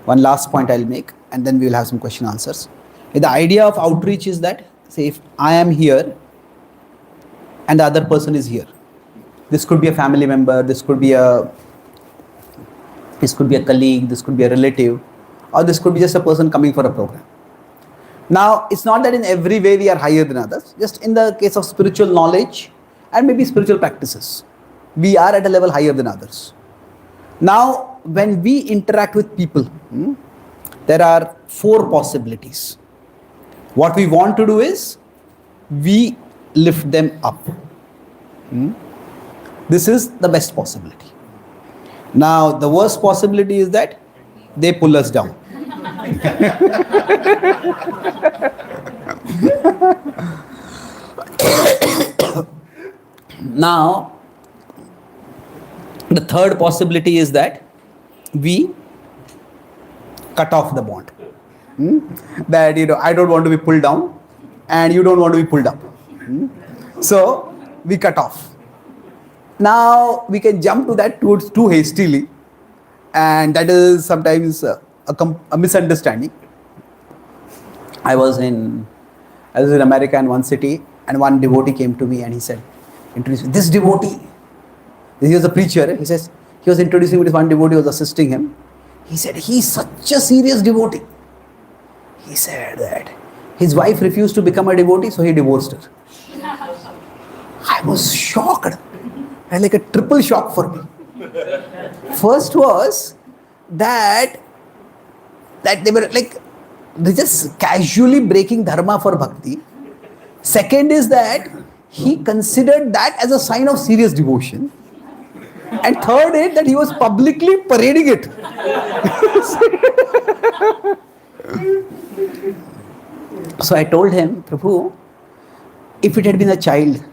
one last point I'll make, and then we will have some question answers. The idea of outreach is that, say, if I am here and the other person is here, this could be a family member, this could be a colleague, this could be a relative, or this could be just a person coming for a program. Now, it's not that in every way we are higher than others. Just in the case of spiritual knowledge and maybe spiritual practices, we are at a level higher than others. Now, when we interact with people, there are 4 possibilities. What we want to do is, we lift them up. This is the best possibility. Now, the worst possibility is that they pull us down. Now, the third possibility is that we cut off the bond. That, I don't want to be pulled down and you don't want to be pulled up. So, we cut off. Now, we can jump to that too hastily, and that is sometimes a misunderstanding. I was I was in America in one city, and one devotee came to me and he said, introduce me. This devotee, he was a preacher, he says, he was introducing me to one devotee who was assisting him. He said, he's such a serious devotee. He said that his wife refused to become a devotee, so he divorced her. I was shocked. And like a triple shock for me. First was that they were like, they just casually breaking dharma for bhakti. Second is that he considered that as a sign of serious devotion. And third is that he was publicly parading it. So I told him, Prabhu, if it had been a child,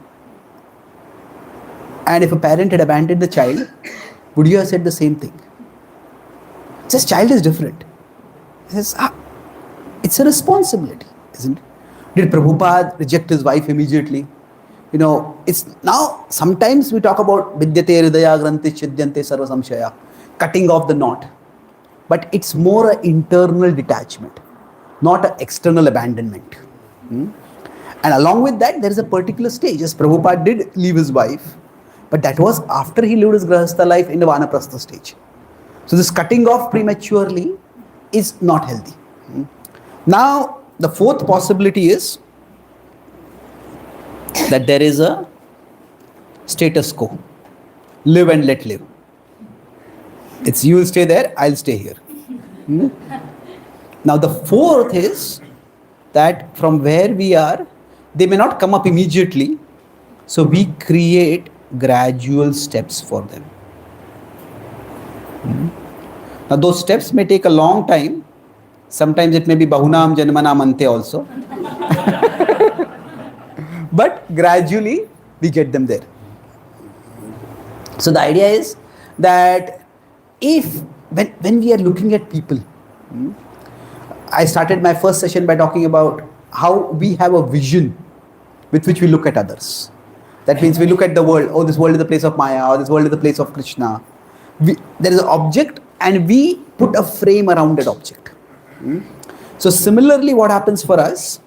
and if a parent had abandoned the child, would you have said the same thing? He says, child is different. He says, it's a responsibility, isn't it? Did Prabhupada reject his wife immediately? You know, it's now, sometimes we talk about vidyate hridaya granti chidyante sarva samshaya, cutting off the knot. But it's more an internal detachment, not an external abandonment. And along with that, there is a particular stage. Yes, Prabhupada did leave his wife, but that was after he lived his grahastha life in the vanaprastha stage. So this cutting off prematurely is not healthy. Now, the fourth possibility is that there is a status quo. Live and let live. It's you will stay there, I'll stay here. Now the fourth is that from where we are, they may not come up immediately. So we create gradual steps for them. Now those steps may take a long time. Sometimes it may be bahunam janmanam ante also. But gradually we get them there. So the idea is that if when we are looking at people, I started my first session by talking about how we have a vision with which we look at others. That means we look at the world, oh, this world is the place of Maya, or this world is the place of Krishna. There is an object and we put a frame around that object. So similarly, what happens for us,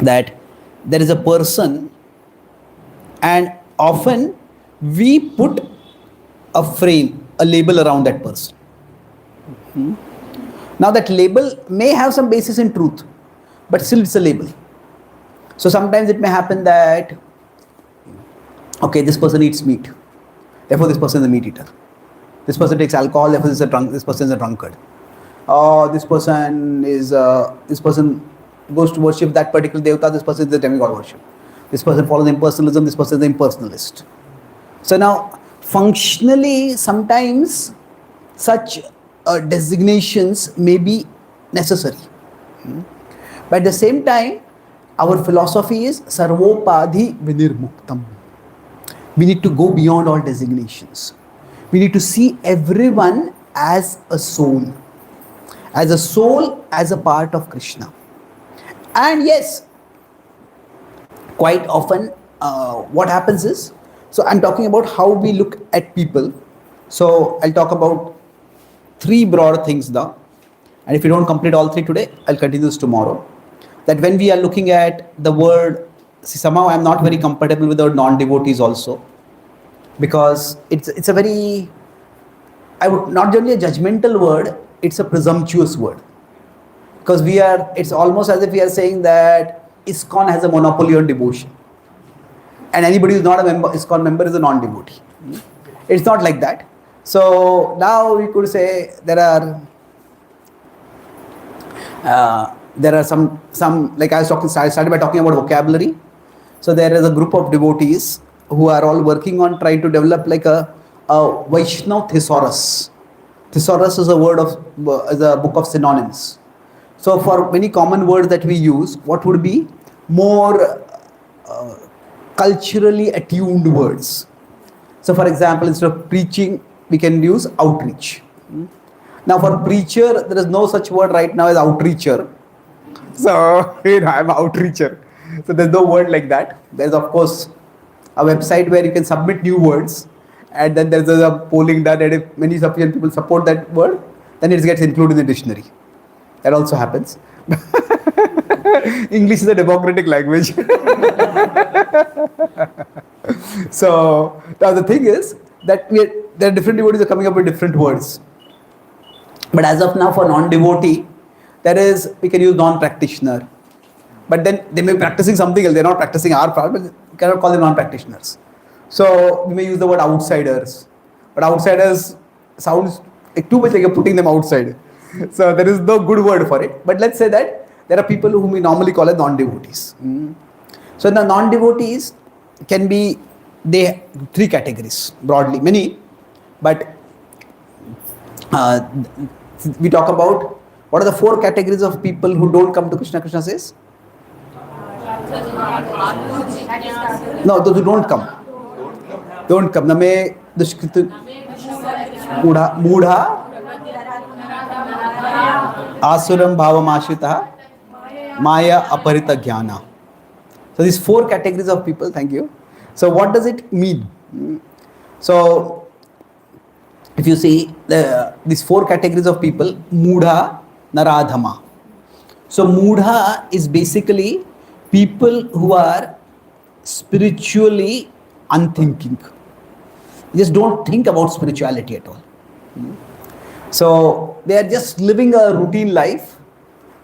that there is a person and often we put a frame, a label around that person. Now that label may have some basis in truth, but still it's a label. So sometimes it may happen that, okay, this person eats meat, therefore this person is a meat eater. This person takes alcohol, therefore this person is a drunkard. Or this person goes to worship that particular devata, this person is the demigod worship. This person follows impersonalism, this person is the impersonalist. So now, functionally, sometimes such designations may be necessary. But at the same time, our philosophy is sarvopadhi vinirmuktam. We need to go beyond all designations. We need to see everyone as a soul. As a soul, as a part of Krishna. And yes, quite often what happens is, so I'm talking about how we look at people. So I'll talk about three broad things now. And if you don't complete all three today, I'll continue this tomorrow. That when we are looking at the word, see, somehow I'm not very compatible with the word non-devotees also. Because it's a very, not generally a judgmental word, it's a presumptuous word. Because it's almost as if we are saying that ISKCON has a monopoly on devotion. And anybody who's not a member, ISKCON member is a non-devotee. It's not like that. So now we could say there are some like I started by talking about vocabulary. So there is a group of devotees who are all working on trying to develop like a Vaishnav thesaurus. Thesaurus is a book of synonyms. So for many common words that we use, what would be more culturally attuned words? So for example, instead of preaching, we can use outreach. Now for preacher, there is no such word right now as outreacher. So I'm outreacher. So there's no word like that. There's of course a website where you can submit new words, and then there's a polling done, and if many sufficient people support that word, then it gets included in the dictionary. That also happens. English is a democratic language. So now the thing is that there are different devotees are coming up with different words. But as of now, for non-devotee, we can use non-practitioner. But then they may be practicing something else. They're not practicing our part, but we cannot call them non-practitioners. So we may use the word outsiders. But outsiders sounds like too much like you're putting them outside. So there is no good word for it. But let's say that there are people whom we normally call as non-devotees. So the non-devotees can be, they three categories broadly, many, but we talk about what are the four categories of people who don't come to Krishna. Krishna says, no, those who don't come. Name dushkritu mudha asuram bhavamashritah maya aparita jnana. So these four categories of people, thank you. So what does it mean? So if you see these four categories of people, mudha, naradhama. So mudha is basically people who are spiritually unthinking. They just don't think about spirituality at all. So they are just living a routine life.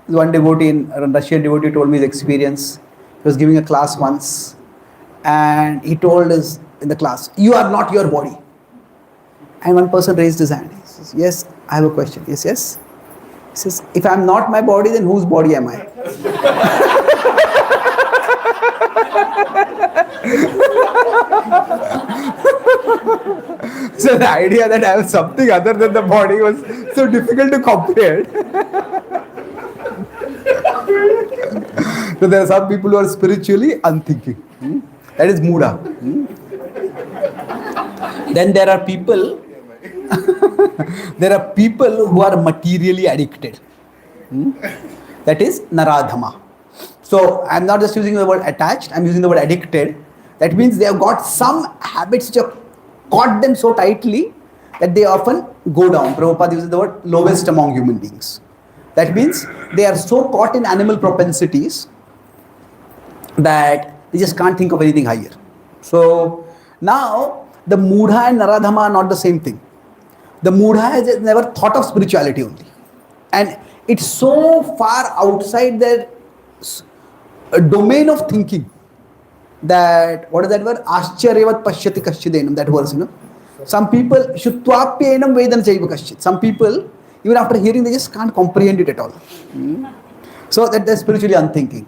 One devotee, a Russian devotee, told me his experience. He was giving a class once, and he told us in the class, "You are not your body." And one person raised his hand. He says, "Yes, I have a question." "Yes, yes." He says, "If I am not my body, then whose body am I?" So the idea that I have something other than the body was so difficult to comprehend. So there are some people who are spiritually unthinking. That is mudha. Then there are people who are materially addicted. That is naradhama. So I'm not just using the word attached, I'm using the word addicted. That means they have got some habits which have caught them so tightly that they often go down. Prabhupada uses the word lowest among human beings. That means they are so caught in animal propensities that they just can't think of anything higher. So now the mudha and naradhama are not the same thing. The mudha has never thought of spirituality only. And it's so far outside their domain of thinking that, what is that word? Ascharyavat pashyati kashchidenam, that verse, Some people, shutvapyenam vedan chaiva kashchit. Some people, even after hearing, they just can't comprehend it at all. So that they're spiritually unthinking.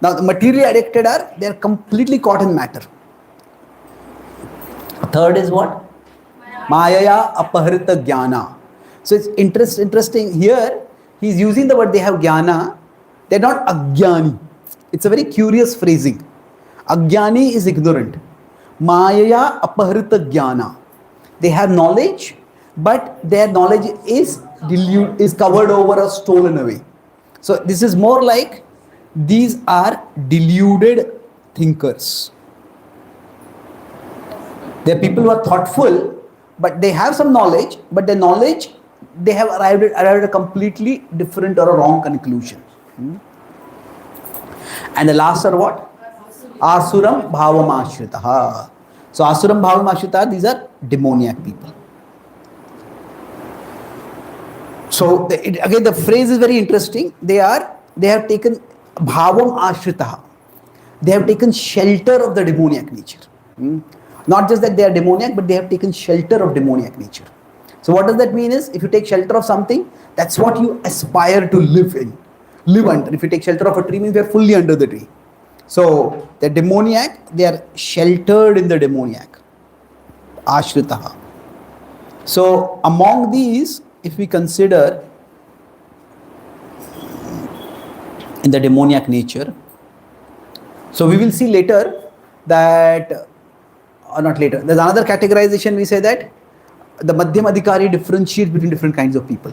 Now the materially addicted they are completely caught in matter. Third is what? Mayaya apahrita jnana. So it's interesting here, he's using the word they have jnana. They're not ajnani. It's a very curious phrasing. Ajnani is ignorant. Mayaya apahrita jnana. They have knowledge, but their knowledge is covered over or stolen away. So this is more like these are deluded thinkers. They are people who are thoughtful, but they have some knowledge, but their knowledge, they have arrived at a completely different or a wrong conclusion. And the last are what? Asuram bhavamashritah. So asuram bhavamashritah, these are demoniac people. So again, the phrase is very interesting. They have taken bhavam ashritah. They have taken shelter of the demoniac nature. Not just that they are demoniac, but they have taken shelter of demoniac nature. So what does that mean is, if you take shelter of something, that's what you aspire to live under. If you take shelter of a tree, means they are fully under the tree. So the demoniac, they are sheltered in the demoniac. Ashritaha. So among these, if we consider in the demoniac nature, so we will see later that, or not later, there's another categorization. We say that the Madhyam Adhikari differentiates between different kinds of people.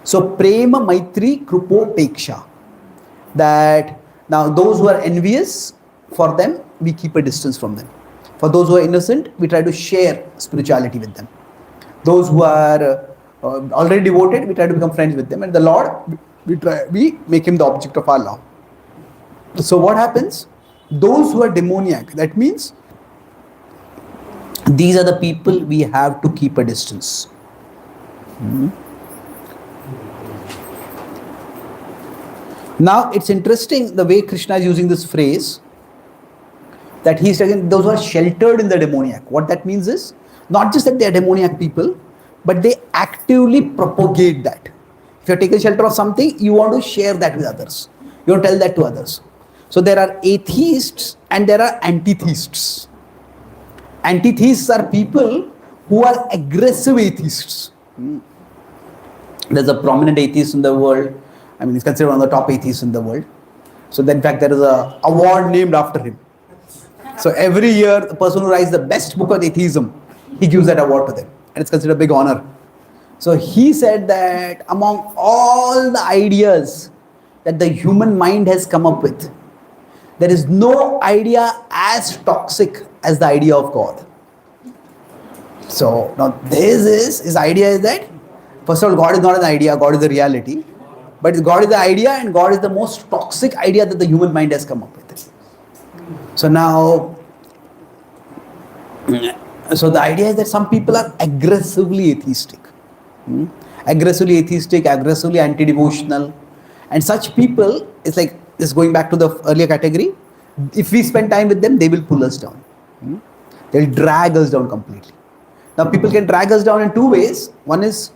So Prema, Maitri, Krupo, Peksha. That now those who are envious, for them we keep a distance from them. For those who are innocent, we try to share spirituality with them. Those who are already devoted, we try to become friends with them. And the Lord, we make him the object of our love. So what happens? Those who are demoniac, that means these are the people we have to keep a distance. Now it's interesting the way Krishna is using this phrase, that he's saying those who are sheltered in the demoniac. What that means is not just that they are demoniac people, but they actively propagate that. If you're taking shelter of something, you want to share that with others. You want to tell that to others. So there are atheists and there are antitheists. Antitheists are people who are aggressive atheists. There's a prominent atheist in the world. I mean, he's considered one of the top atheists in the world. So in fact, there is an award named after him. So every year, the person who writes the best book on atheism, he gives that award to them. And it's considered a big honor. So he said that among all the ideas that the human mind has come up with, there is no idea as toxic as the idea of God. So now his idea is that, first of all, God is not an idea, God is a reality. But God is the idea and God is the most toxic idea that the human mind has come up with. So now, so the idea is that some people are aggressively atheistic. Aggressively atheistic, aggressively anti-devotional. And such people, it's like, this going back to the earlier category, if we spend time with them, they will pull us down. They'll drag us down completely. Now people can drag us down in two ways. One is,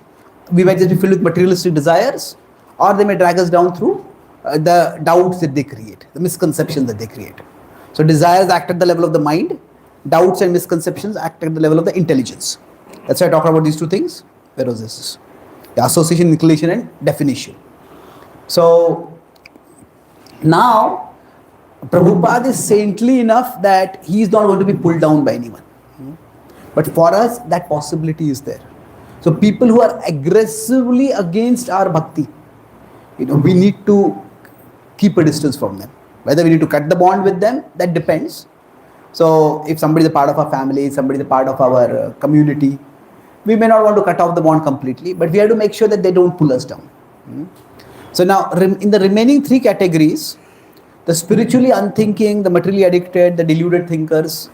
we might just be filled with materialistic desires, or they may drag us down through the doubts that they create, the misconceptions that they create. So desires act at the level of the mind, doubts and misconceptions act at the level of the intelligence. That's why I talked about these two things. Where was this? The association, inclination and definition. So now Prabhupada is saintly enough that he is not going to be pulled down by anyone. But for us, that possibility is there. So people who are aggressively against our bhakti, we need to keep a distance from them. Whether we need to cut the bond with them, that depends. So if somebody is a part of our family, somebody is a part of our community, we may not want to cut off the bond completely, but we have to make sure that they don't pull us down. So now in the remaining three categories, the spiritually unthinking, the materially addicted, the deluded thinkers.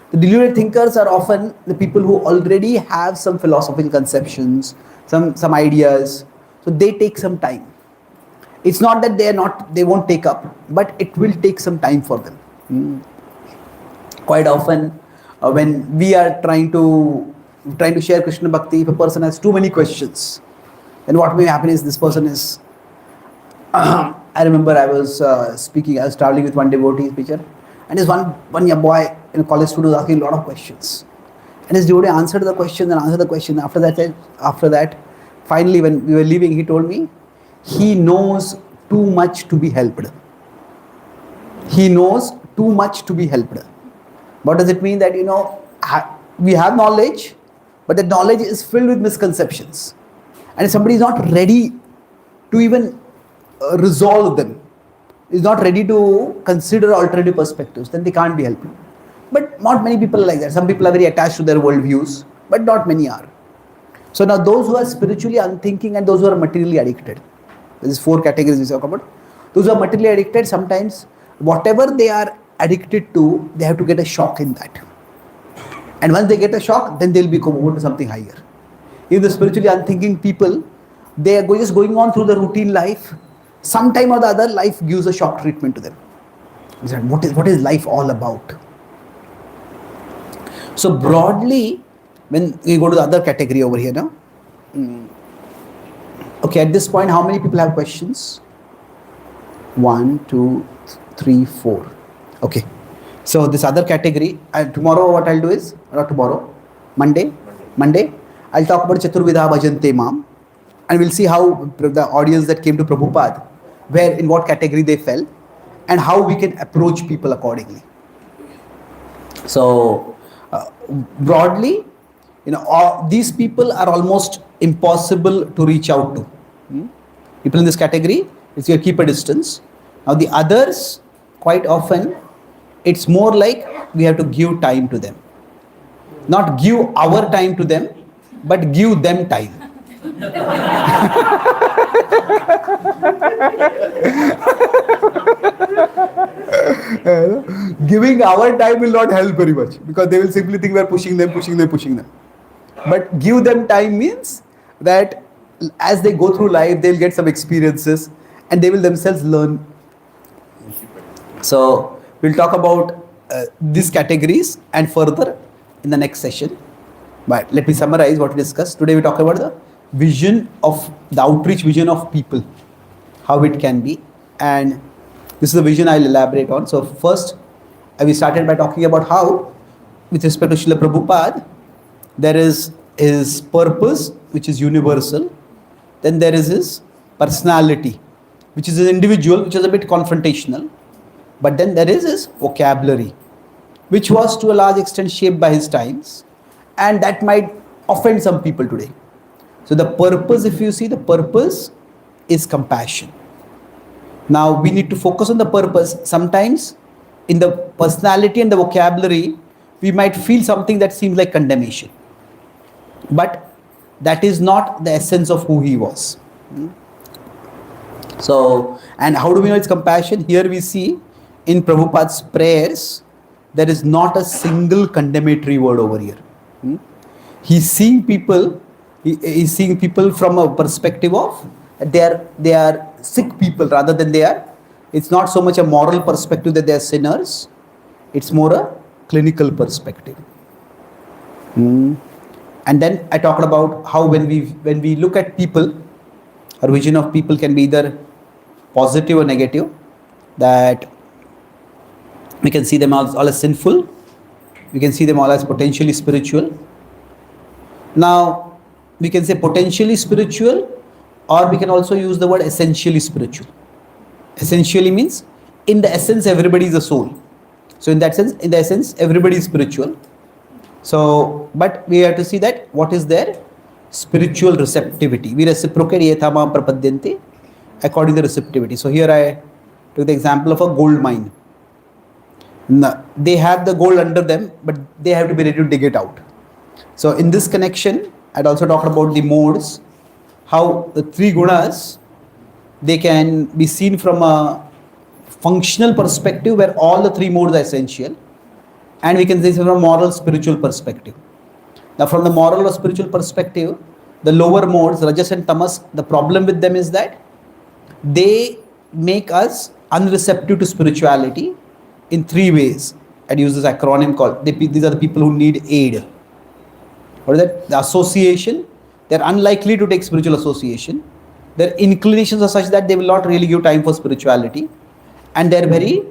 The deluded thinkers are often the people who already have some philosophical conceptions, some ideas. So they take some time. It's not that they won't take up, but it will take some time for them. Quite often, when we are trying to share Krishna Bhakti, if a person has too many questions, then what may happen is this person is. I remember I was traveling with one devotee preacher, and his one young boy, college student, was asking a lot of questions, and his devotee answered the question and answered the question. After that, finally, when we were leaving, he told me he knows too much to be helped. He knows too much to be helped. What does it mean? That we have knowledge, but that knowledge is filled with misconceptions, and if somebody is not ready to even resolve them, is not ready to consider alternative perspectives, then they can't be helped. But not many people are like that. Some people are very attached to their worldviews, but not many are. So now those who are spiritually unthinking and those who are materially addicted, these four categories we talk about. Those who are materially addicted, sometimes whatever they are addicted to, they have to get a shock in that. And once they get a shock, then they'll become over to something higher. If the spiritually unthinking people, they are just going on through the routine life, sometime or the other, life gives a shock treatment to them. What is life all about? So broadly, when we go to the other category over here now, okay, at this point, how many people have questions? 1, 2, 3, 4. Okay. So this other category, tomorrow what I'll do is, not tomorrow, Monday, I'll talk about Chaturvidha Bhajante Mam, and we'll see how the audience that came to Prabhupada, in what category they fell, and how we can approach people accordingly. So broadly, these people are almost impossible to reach out to. People in this category, it's you keep a distance. Now the others, quite often, it's more like we have to give time to them. Not give our time to them, but give them time. Giving our time will not help very much because they will simply think we are pushing them. But give them time means that as they go through life, they'll get some experiences and they will themselves learn. So we'll talk about these categories and further in the next session. But let me summarize what we discussed. Today we talk about the vision of the outreach vision of people, how it can be, and this is the vision I'll elaborate on. So first, we started by talking about how, with respect to Srila Prabhupada, there is his purpose, which is universal. Then there is his personality, which is an individual, which is a bit confrontational. But then there is his vocabulary, which was to a large extent shaped by his times, and that might offend some people today. So the purpose, if you see, the purpose is compassion. Now we need to focus on the purpose. Sometimes in the personality and the vocabulary, we might feel something that seems like condemnation. But that is not the essence of who he was. So, and how do we know it's compassion? Here we see in Prabhupada's prayers, there is not a single condemnatory word over here. He's seeing people from a perspective of they are sick people rather than it's not so much a moral perspective that they are sinners, it's more a clinical perspective. And then I talked about how when we look at people, our vision of people can be either positive or negative, that we can see them all as sinful, we can see them all as potentially spiritual. Now, we can say potentially spiritual, or we can also use the word essentially spiritual. Essentially means, in the essence, everybody is a soul. So in that sense, in the essence, everybody is spiritual. So, but we have to see that what is their spiritual receptivity. We reciprocate yethama prapadyante according to receptivity. So here I took the example of a gold mine. Now, they have the gold under them, but they have to be ready to dig it out. So in this connection, I'd also talked about the modes, how the three gunas, they can be seen from a functional perspective where all the three modes are essential, and we can see from a moral spiritual perspective. Now from the moral or spiritual perspective, the lower modes, rajas and tamas, the problem with them is that they make us unreceptive to spirituality in three ways. I'd use this acronym called, these are the people who need aid. What is that? The association, they're unlikely to take spiritual association. Their inclinations are such that they will not really give time for spirituality. And their very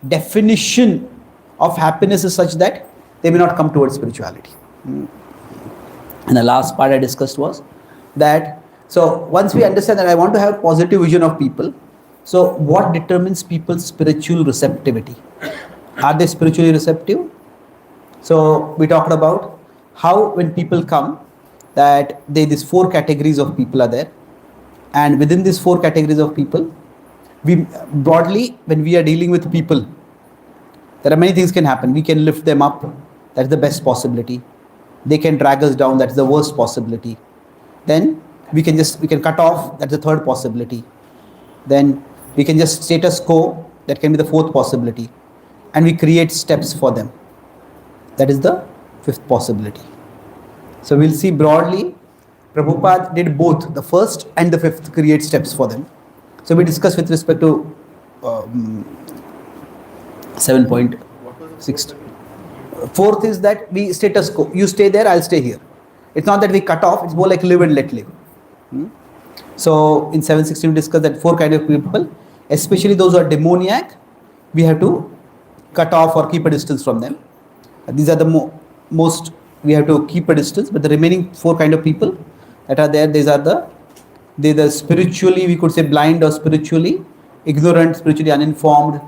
definition of happiness is such that they may not come towards spirituality. And the last part I discussed was that, so once we understand that I want to have a positive vision of people, so what determines people's spiritual receptivity? Are they spiritually receptive? So we talked about how when people come, that these four categories of people are there, and within these four categories of people, we broadly, when we are dealing with people, there are many things can happen. We can lift them up, that's the best possibility. They can drag us down, that's the worst possibility. Then we can cut off, that's the third possibility. Then we can just status quo, that can be the fourth possibility. And we create steps for them, that is the fifth possibility. So we'll see broadly, Prabhupada did both, the first and the fifth, create steps for them. So we discussed with respect to 7.6. Fourth is that we status quo, you stay there, I'll stay here. It's not that we cut off, it's more like live and let live. So in 7.16 we discussed that four kind of people, especially those who are demoniac, we have to cut off or keep a distance from them. These are the most we have to keep a distance, but the remaining four kind of people that are there, they're the spiritually, we could say blind or spiritually ignorant, spiritually uninformed.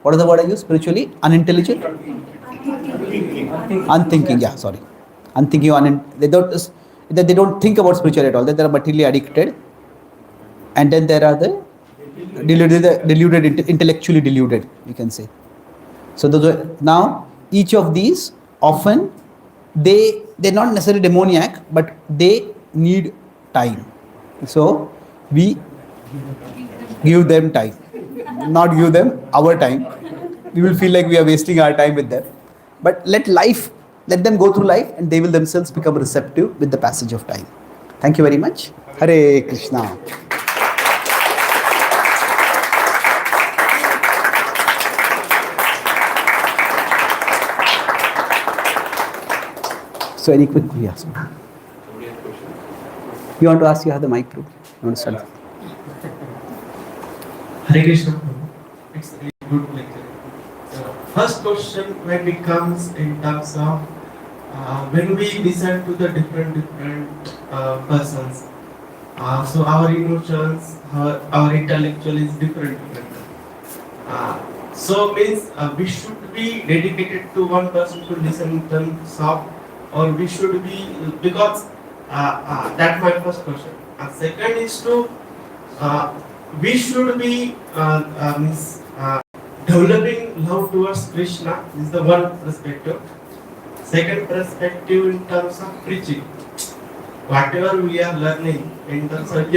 What is the word I use? Spiritually unintelligent? Unthinking, yeah, sorry. Unthinking, they don't think about spirituality at all, that they are materially addicted. And then there are the deluded, intellectually deluded, we can say. So now each of these often they're not necessarily demoniac, but they need time. So we give them time, not give them our time. we will feel like we are wasting our time with them. But let them go through life and they will themselves become receptive with the passage of time. Thank you very much. Hare Krishna. So any quick yes. You want to ask, you have the mic too. You want to start? Hare Krishna. It's a really good lecture. First question, when it comes in terms of when we listen to the different persons, so our emotions, our intellectual is different. So means we should be dedicated to one person to listen to them soft, or we should be, because that's my first question. Second is to we should be developing love towards Krishna. This is the one perspective. Second perspective, in terms of preaching, whatever we are learning in terms of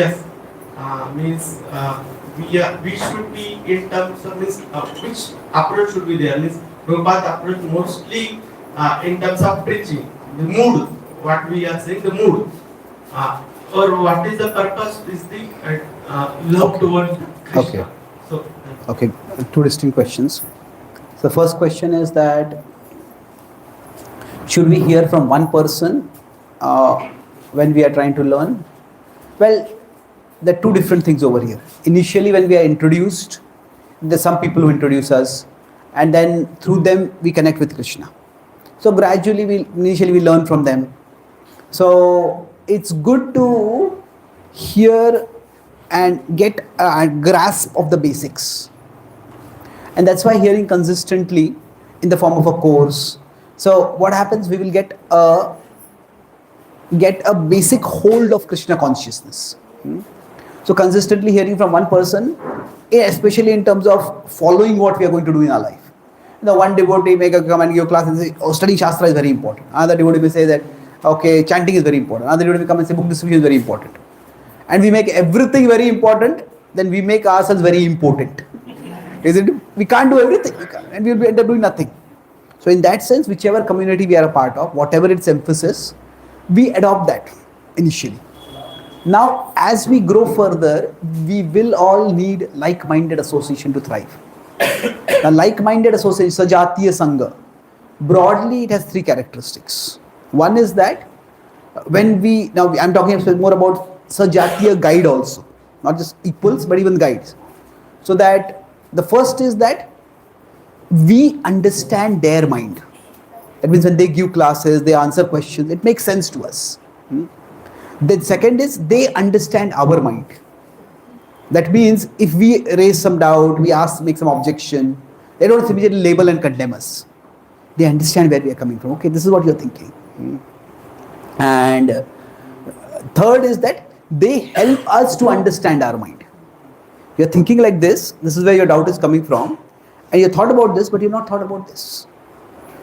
means we should be in terms of which approach should be there. Means Prabhupada approach mostly in terms of preaching, the mood, what we are saying, the mood, or what is the purpose is the love towards Krishna. Okay. So, Okay, two distinct questions. So the first question is that should we hear from one person when we are trying to learn? Well, there are two different things over here. Initially, when we are introduced, there are some people who introduce us, and then through them we connect with Krishna. So gradually, initially we learn from them. So it's good to hear and get a grasp of the basics. And that's why hearing consistently in the form of a course. So what happens, we will get a basic hold of Krishna consciousness. So consistently hearing from one person, especially in terms of following what we are going to do in our life. One devotee may come and give class and say, oh, studying Shastra is very important. Another devotee may say that, okay, chanting is very important. Another devotee may come and say, book distribution is very important. And we make everything very important, then we make ourselves very important. Isn't it? We can't do everything, and we will end up doing nothing. So in that sense, whichever community we are a part of, whatever its emphasis, we adopt that initially. Now, as we grow further, we will all need like-minded association to thrive. Now, like-minded association, Sajatiya Sangha, broadly it has three characteristics. One is that when I'm talking more about Sajatiya guide also, not just equals but even guides. So that the first is that we understand their mind. That means when they give classes, they answer questions, it makes sense to us. The second is they understand our mind. That means if we raise some doubt, we make some objection, they don't immediately label and condemn us. They understand where we are coming from. Okay, this is what you're thinking. And third is that they help us to understand our mind. You're thinking like this is where your doubt is coming from, and you thought about this, but you've not thought about this.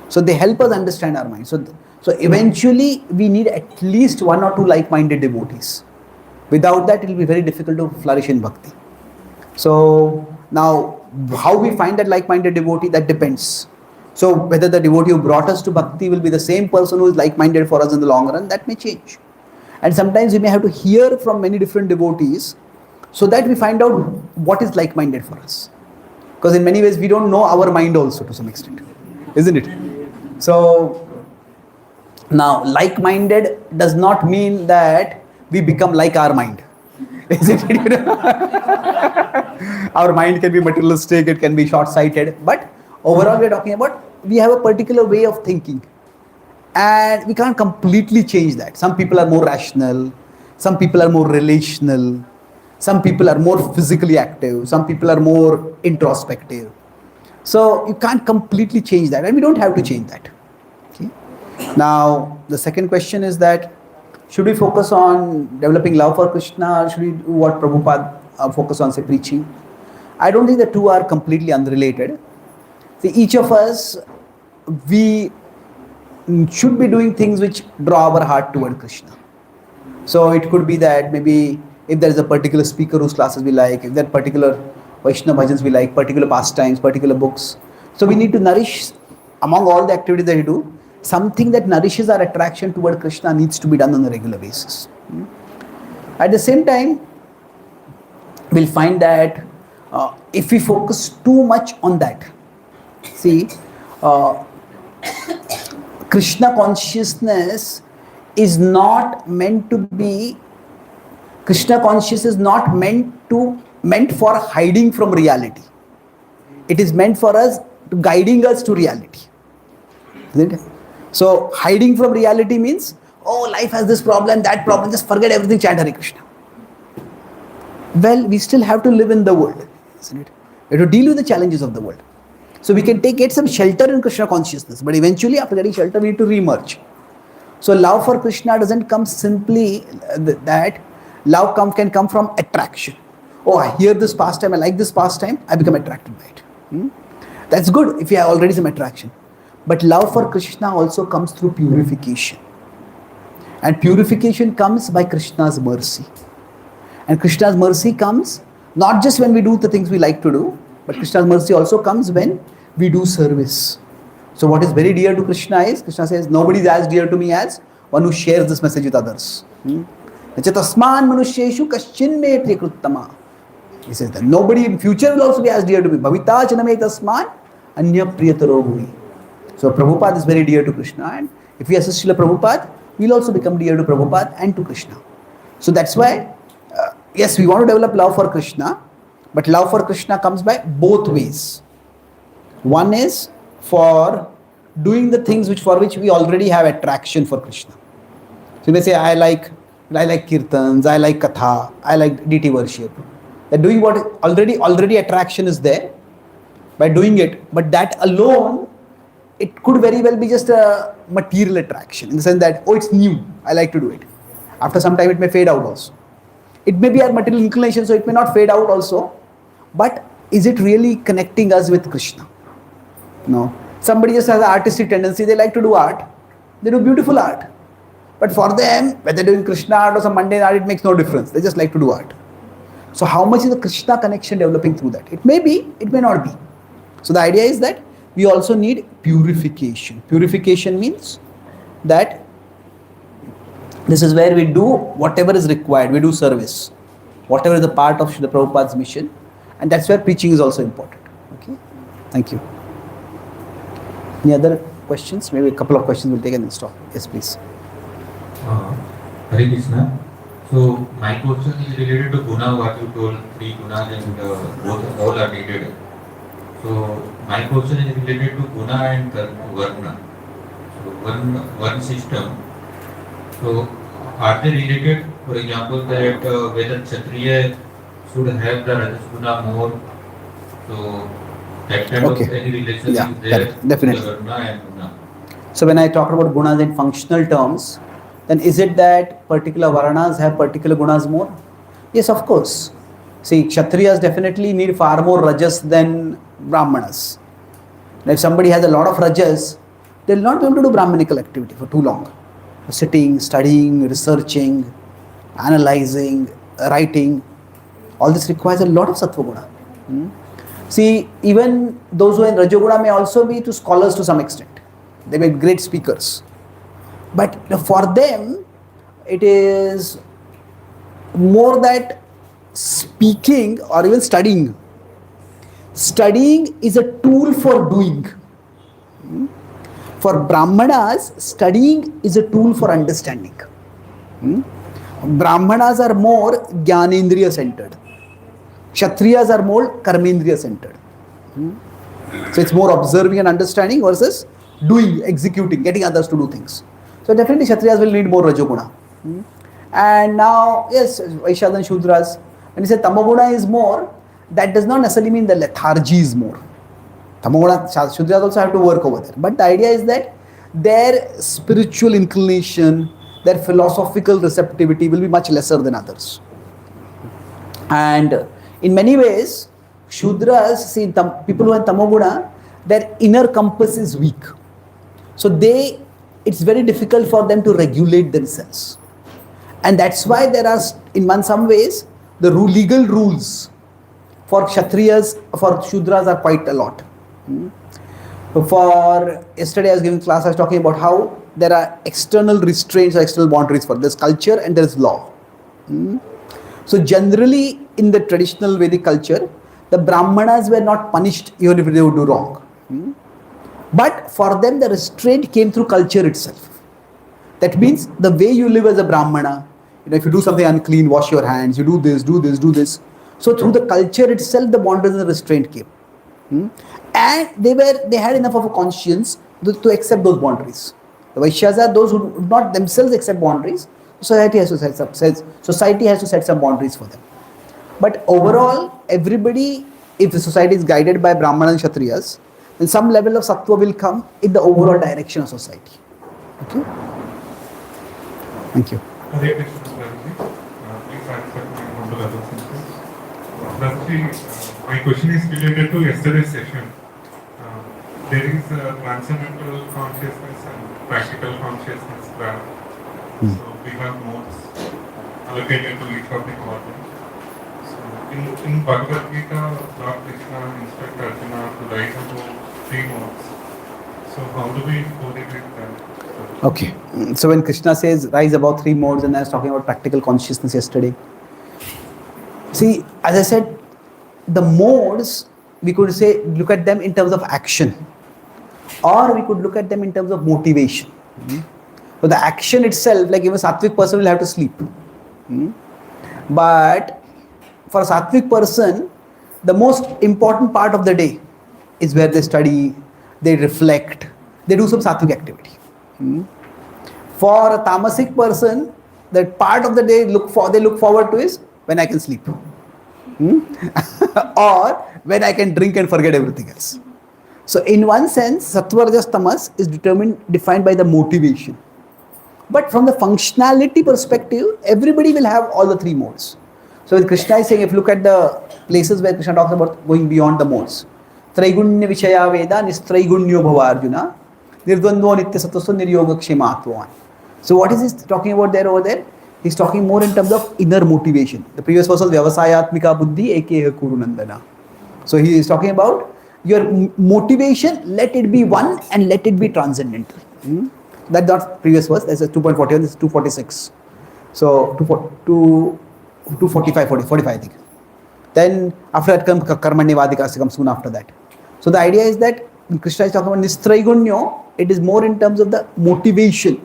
So they help us understand our mind. So eventually we need at least one or two like-minded devotees. Without that, it will be very difficult to flourish in bhakti. So now, how we find that like-minded devotee, that depends. So whether the devotee who brought us to bhakti will be the same person who is like-minded for us in the long run, that may change. And sometimes we may have to hear from many different devotees so that we find out what is like-minded for us. Because in many ways we don't know our mind also to some extent, isn't it? So now like-minded does not mean that we become like our mind, isn't it? Our mind can be materialistic, it can be short-sighted, but overall we are talking about we have a particular way of thinking and we can't completely change that. Some people are more rational, some people are more relational, some people are more physically active, some people are more introspective. So you can't completely change that, and we don't have to change that. Okay? Now the second question is that should we focus on developing love for Krishna, or should we do what Prabhupada focus on, say, preaching? I don't think the two are completely unrelated. See, each of us, we should be doing things which draw our heart toward Krishna. So it could be that maybe if there is a particular speaker whose classes we like, if there are particular Vaishnava bhajans we like, particular pastimes, particular books, So we need to nourish, among all the activities that we do, something that nourishes our attraction toward Krishna needs to be done on a regular basis. At the same time, we'll find that if we focus too much on that, see, Krishna consciousness is not meant to be, Krishna consciousness is not meant for hiding from reality. It is meant for us, to guiding us to reality. Isn't it? So hiding from reality means, oh, life has this problem, that problem, just forget everything, chant Hare Krishna. Well, we still have to live in the world, isn't it? We have to deal with the challenges of the world. So we can get some shelter in Krishna consciousness, but eventually after getting shelter, we need to re-emerge. So love for Krishna doesn't come simply that. Love can come from attraction. Oh, I hear this pastime, I like this pastime, I become attracted by it. That's good if you have already some attraction. But love for Krishna also comes through purification. And purification comes by Krishna's mercy. And Krishna's mercy comes not just when we do the things we like to do, but Krishna's mercy also comes when we do service. So what is very dear to Krishna is, Krishna says, nobody is as dear to me as one who shares this message with others. Tasman manusheshu kaschin me priyakruttama. He says that nobody in future will also be as dear to me. Bhavita chaname tasman anya priyataro bhuvi. So Prabhupada is very dear to Krishna, and if we assist Srila Prabhupada, we will also become dear to Prabhupada and to Krishna. So that's why, yes, we want to develop love for Krishna, but love for Krishna comes by both ways. One is for doing the things for which we already have attraction for Krishna. So you may say, I like kirtans, I like katha, I like deity worship. That doing what already attraction is there by doing it, but that alone, it could very well be just a material attraction in the sense that, oh, it's new, I like to do it. After some time, it may fade out also. It may be our material inclination, so it may not fade out also. But is it really connecting us with Krishna? No. Somebody just has an artistic tendency, they like to do art. They do beautiful art. But for them, whether they're doing Krishna art or some mundane art, it makes no difference. They just like to do art. So how much is the Krishna connection developing through that? It may be, it may not be. So the idea is that we also need purification. Purification means that this is where we do whatever is required. We do service. Whatever is the part of Srila Prabhupada's mission. And that's where preaching is also important. Okay. Thank you. Any other questions? Maybe a couple of questions we'll take and then stop. Yes, please. Hare Krishna. So my question is related to guna, what you told, three gunas and both all are needed. So my question is related to guna and varna. So one system. So are they related? For example, that whether Kshatriya should have the Rajas guna more. So that kind of any relation is there. Definitely. To varna and guna. So when I talk about gunas in functional terms, then is it that particular varnas have particular gunas more? Yes, of course. See, Kshatriyas definitely need far more rajas than Brahmanas. Now, if somebody has a lot of rajas, they will not be able to do Brahmanical activity for too long. Sitting, studying, researching, analyzing, writing, all this requires a lot of sattva guna. See, even those who are in Rajoguna may also be to scholars to some extent. They may be great speakers. But for them, it is more that speaking or even studying. Studying is a tool for doing. For Brahmanas, studying is a tool for understanding. Brahmanas are more Jnanendriya centered. Kshatriyas are more Karmendriya centered. So it's more observing and understanding versus doing, executing, getting others to do things. So definitely Kshatriyas will need more Rajoguna. And now, yes, Vaishyas and Shudras, when you say Tamoguna is more, that does not necessarily mean the lethargy is more. Tamoguna, Shudras also have to work over there. But the idea is that their spiritual inclination, their philosophical receptivity will be much lesser than others. And in many ways, Shudras, see, people who are Tamoguna, their inner compass is weak. So it's very difficult for them to regulate themselves. And that's why there are, in some ways, the legal rules for Kshatriyas, for Shudras are quite a lot. For yesterday, I was giving class, I was talking about how there are external restraints or external boundaries for this culture and there is law. Hmm? So, generally, in the traditional Vedic culture, the Brahmanas were not punished even if they would do wrong. Hmm? But for them, the restraint came through culture itself. That means the way you live as a Brahmana, if you do something unclean, wash your hands, you do this, do this, do this. So through the culture itself, the boundaries and the restraint came. Hmm? And they had enough of a conscience to accept those boundaries. The Vaishyas are those who do not themselves accept boundaries. Society has to set some boundaries for them. But overall, everybody, if the society is guided by Brahmanas and Kshatriyas, then some level of sattva will come in the overall direction of society. Okay? Thank you. Hare Krishna, Prabhuji. Please answer my humble obeisances. Prabhuji, my question is related to yesterday's session. There is a transcendental consciousness and practical consciousness graph. So we have modes allocated to each of the quadrants. So in Bhagavad-Gita, Lord Krishna instructs Arjuna to rise above 3 modes. So how do we correlate that? Okay, so when Krishna says rise above 3 modes, and I was talking about practical consciousness yesterday. See, as I said, the modes, we could say, look at them in terms of action, or we could look at them in terms of motivation. So the action itself, like even a sattvic person will have to sleep. But for a sattvic person, the most important part of the day is where they study, they reflect, they do some sattvic activity. For a tamasic person, that part of the day they look forward to is when I can sleep, or when I can drink and forget everything else. So in one sense, sattva, rajas, tamas is defined by the motivation. But from the functionality perspective, everybody will have all the 3 modes. So when Krishna is saying, if you look at the places where Krishna talks about going beyond the modes, Traigunya Vishaya Veda Nistraigunya Bhava Arjuna Nirdvandvo Nitya Sattvaso Niryoga Kshematvan. So what is he talking about there over there? He's talking more in terms of inner motivation. The previous verse was Vyavasayatmika Buddhi Ekeha Kuru Nandana. So he is talking about your motivation, let it be one and let it be transcendental. That's not previous verse, that's 2.41, this is 246. So 245, 45 I think. Then after that comes Karmanyavadikasya comes soon after that. So the idea is that when Krishna is talking about Nistraigunyo, it is more in terms of the motivation.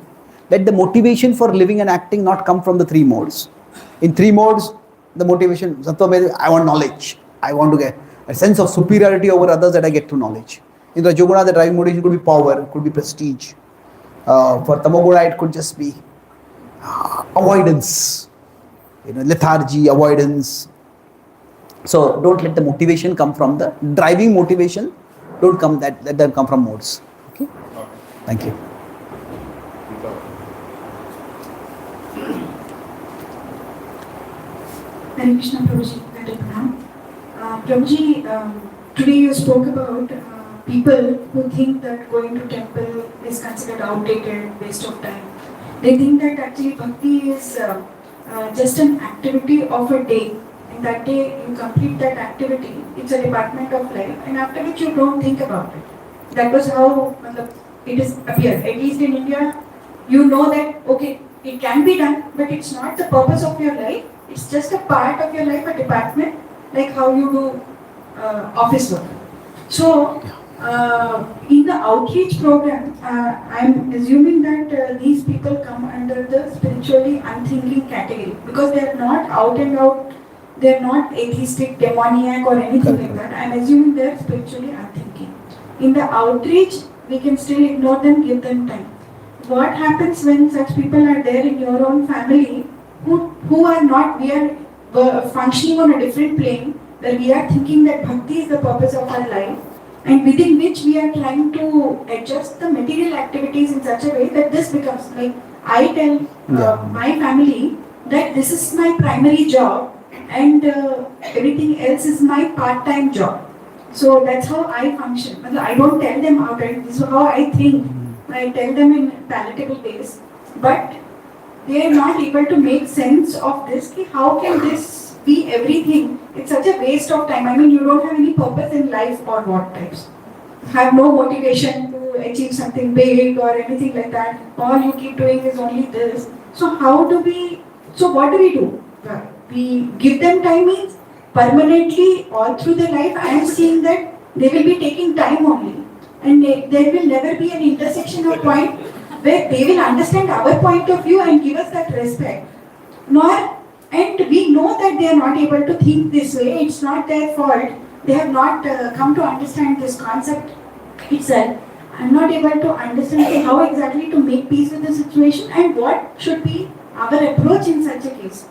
Let the motivation for living and acting not come from the 3 modes. In 3 modes, the motivation, Sattva, I want knowledge. I want to get a sense of superiority over others that I get through knowledge. In Rajoguna, the driving motivation could be power, it could be prestige. For Tamoguna, it could just be avoidance, lethargy, avoidance. So don't let the motivation come from the driving motivation. Let them come from modes. Okay. Thank you. Hare Krishna, Prabhuji. Prabhuji, today you spoke about people who think that going to temple is considered outdated, waste of time. They think that actually bhakti is just an activity of a day. In that day, you complete that activity. It's a department of life, and after which you don't think about it. That was how it is appeared. At least in India, you know that okay, it can be done, but it's not the purpose of your life. It's just a part of your life, a department, like how you do office work. So, in the outreach program, I'm assuming that these people come under the spiritually unthinking category because they are not out and out, they are not atheistic, demoniac or anything like that. I'm assuming they are spiritually unthinking. In the outreach, we can still ignore them, give them time. What happens when such people are there in your own family who are not, we are functioning on a different plane, where we are thinking that bhakti is the purpose of our life, and within which we are trying to adjust the material activities in such a way that this becomes like, I tell my family that this is my primary job and everything else is my part-time job. So that's how I function. I don't tell them outright, this is how I think. I tell them in palatable ways, but they are not able to make sense of this. How can this be everything? It's such a waste of time. I mean, you don't have any purpose in life or what types. have no motivation to achieve something big or anything like that. All you keep doing is only this. So what do we do? We give them time means permanently all through their life. I am seeing that they will be taking time only. And there will never be an intersection or point where they will understand our point of view and give us that respect. And we know that they are not able to think this way. It's not their fault. They have not come to understand this concept itself. I'm not able to understand how exactly to make peace with the situation and what should be our approach in such a case.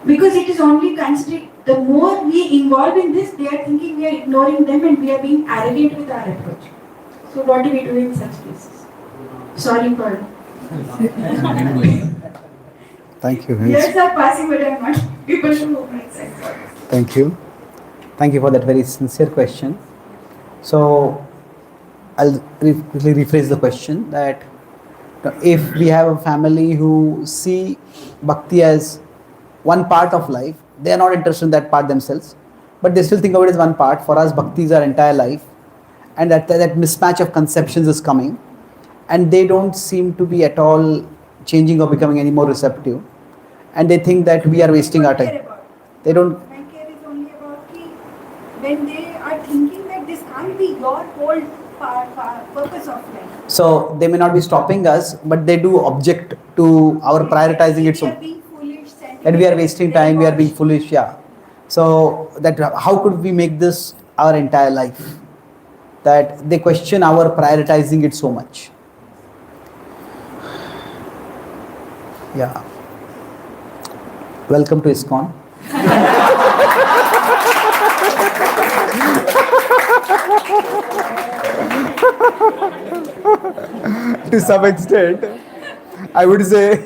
Because it is only considered, the more we involve in this, they are thinking we are ignoring them and we are being arrogant with our approach. So what do we do in such cases? Sorry for... Thank you. Years are passing, but I'm not able to make sense. Thank you. Thank you for that very sincere question. So, I'll quickly rephrase the question that if we have a family who see Bhakti as one part of life, they are not interested in that part themselves, but they still think of it as one part. For us, Bhakti is our entire life, and that mismatch of conceptions is coming, and they don't seem to be at all changing or becoming any more receptive, and they think that we are wasting our time. They don't. My care is only about when they are thinking that this can't be your whole purpose of life. So they may not be stopping us, but they do object to our prioritizing it. So that we are wasting time, we are being foolish. Yeah. So that how could we make this our entire life? That they question our prioritizing it so much. Yeah. Welcome to ISKCON. To some extent, I would say.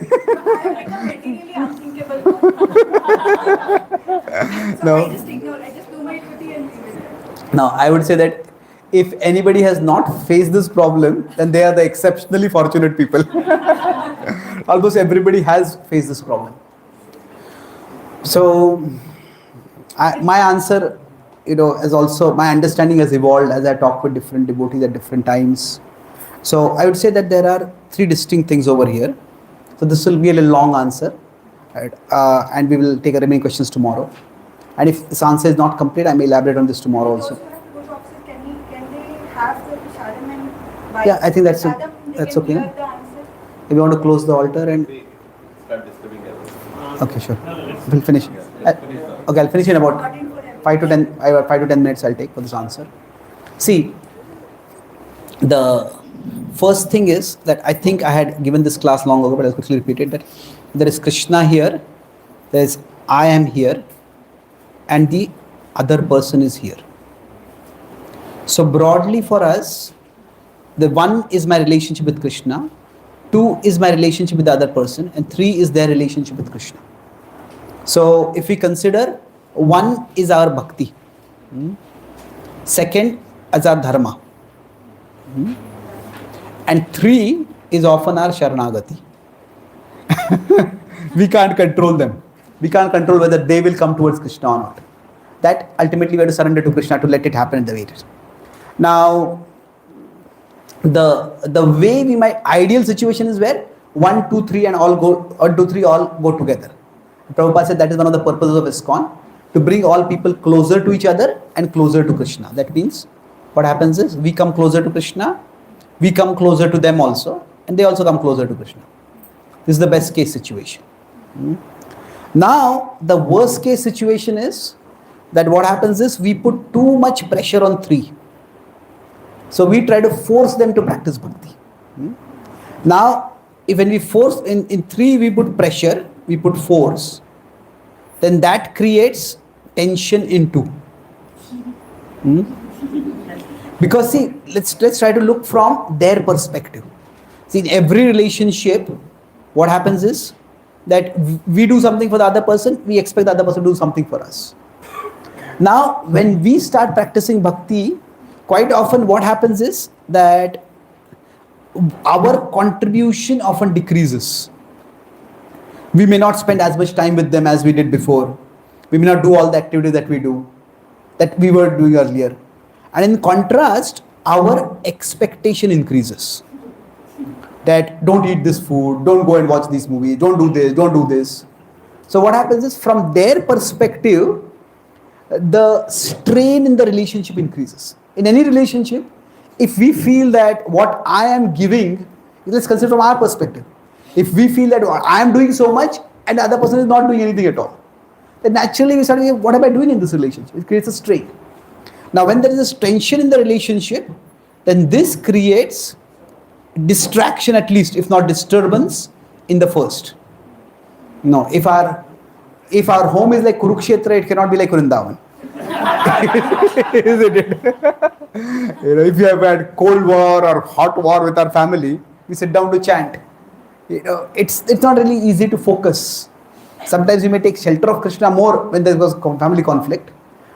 No. I just ignore. I just do my duty and leave it. Now, I would say that if anybody has not faced this problem, then they are the exceptionally fortunate people. Almost everybody has faced this problem. So, my answer, is also, my understanding has evolved as I talk with different devotees at different times. So, I would say that there are three distinct things over here. So, this will be a little long answer, right? And we will take remaining questions tomorrow. And if this answer is not complete, I may elaborate on this tomorrow also. Can they have the prasadam and buy? Yeah, I think that's okay. Hear the answer? If you want to close the altar and... Start disturbing others. Okay, sure. We'll finish. Okay, I'll finish in about 5 to 10 minutes I'll take for this answer. See, the first thing is that I think I had given this class long ago, but I'll quickly repeat it, that there is Krishna here, there is I am here, and the other person is here. So broadly for us, the one is my relationship with Krishna, 2 is my relationship with the other person, and 3 is their relationship with Krishna. So if we consider 1 is our Bhakti, 2nd is our Dharma, and 3 is often our Sharanagati. We can't control them. We can't control whether they will come towards Krishna or not. That ultimately we have to surrender to Krishna to let it happen in the way it is. Now, the way we might, ideal situation is where 1, 2, 3 and all go, or 2, 3 all go together. Prabhupada said that is one of the purposes of ISKCON, to bring all people closer to each other and closer to Krishna. That means what happens is we come closer to Krishna, we come closer to them also, and they also come closer to Krishna. This is the best case situation. Now, the worst case situation is that what happens is we put too much pressure on 3. So we try to force them to practice bhakti. Now, if when we force in 3 we put pressure, we put force, then that creates tension in 2. Because see, let's try to look from their perspective. See, in every relationship, what happens is that we do something for the other person, we expect the other person to do something for us. Now, when we start practicing bhakti, quite often what happens is that our contribution often decreases. We may not spend as much time with them as we did before. We may not do all the activities that we were doing earlier. And in contrast, our expectation increases. That don't eat this food, don't go and watch these movies, don't do this, don't do this. So what happens is, from their perspective, the strain in the relationship increases. In any relationship, if we feel that what I am giving, let's consider from our perspective. If we feel that I am doing so much and the other person is not doing anything at all, then naturally we start thinking, what am I doing in this relationship? It creates a strain. Now when there is a tension in the relationship, then this creates distraction, at least, if not disturbance, in the first. No, if our home is like Kurukshetra, it cannot be like Vrindavan. Isn't it? If you have had cold war or hot war with our family, we sit down to chant. It's not really easy to focus. Sometimes we may take shelter of Krishna more when there was family conflict,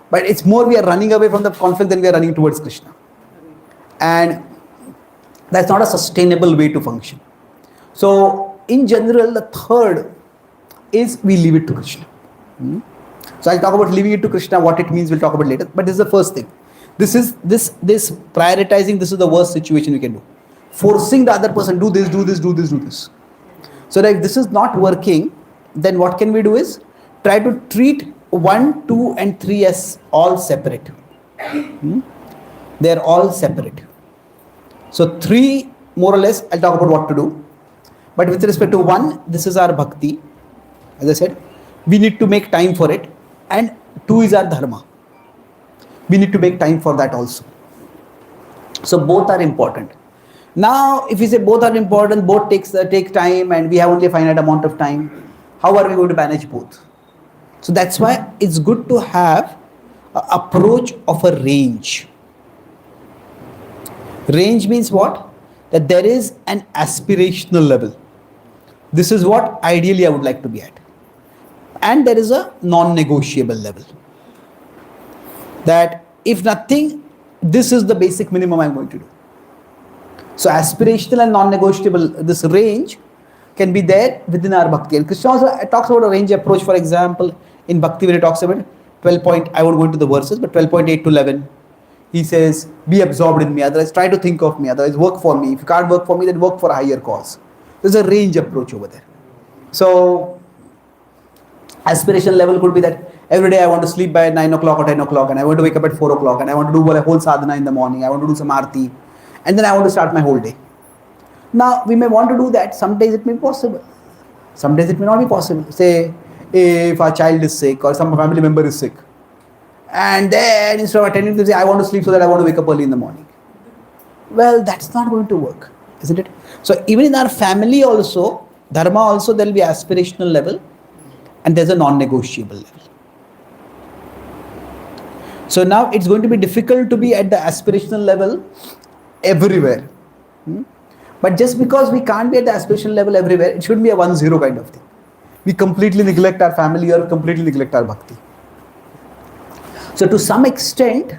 but it's more we are running away from the conflict than we are running towards Krishna. And that's not a sustainable way to function. So in general, the third is we leave it to Krishna. So I'll talk about leaving it to Krishna, what it means we'll talk about later. But this is the first thing. This prioritizing, this is the worst situation we can do. Forcing the other person, do this, do this, do this, do this. So that if this is not working, then what can we do is try to treat 1, 2 and 3 as all separate. They're all separate. So 3, more or less, I'll talk about what to do. But with respect to 1, this is our bhakti. As I said, we need to make time for it. And 2 is our dharma. We need to make time for that also. So both are important. Now, if we say both are important, both take time, and we have only a finite amount of time, how are we going to manage both? So that's why it's good to have an approach of a range. Range means what? That there is an aspirational level. This is what ideally I would like to be at. And there is a non-negotiable level. That if nothing, this is the basic minimum I'm going to do. So aspirational and non-negotiable, this range can be there within our bhakti. And Krishna also talks about a range approach. For example, in bhakti when he talks about 12 I won't go into the verses, but 12.8 to 11, he says, be absorbed in me, otherwise try to think of me, otherwise work for me. If you can't work for me, then work for a higher cause. There's a range approach over there. So aspiration level could be that every day I want to sleep by 9 o'clock or 10 o'clock, and I want to wake up at 4 o'clock, and I want to do a whole sadhana in the morning, I want to do some arti, and then I want to start my whole day. Now, we may want to do that. Some days it may be possible. Some days it may not be possible. Say, if our child is sick or some family member is sick, and then instead of attending to say, I want to sleep so that I want to wake up early in the morning. Well, that's not going to work, isn't it? So even in our family also, dharma also, there will be aspirational level and there's a non-negotiable level. So now it's going to be difficult to be at the aspirational level everywhere. But just because we can't be at the aspirational level everywhere, it shouldn't be a 1-0 kind of thing. We completely neglect our family or completely neglect our bhakti. So to some extent,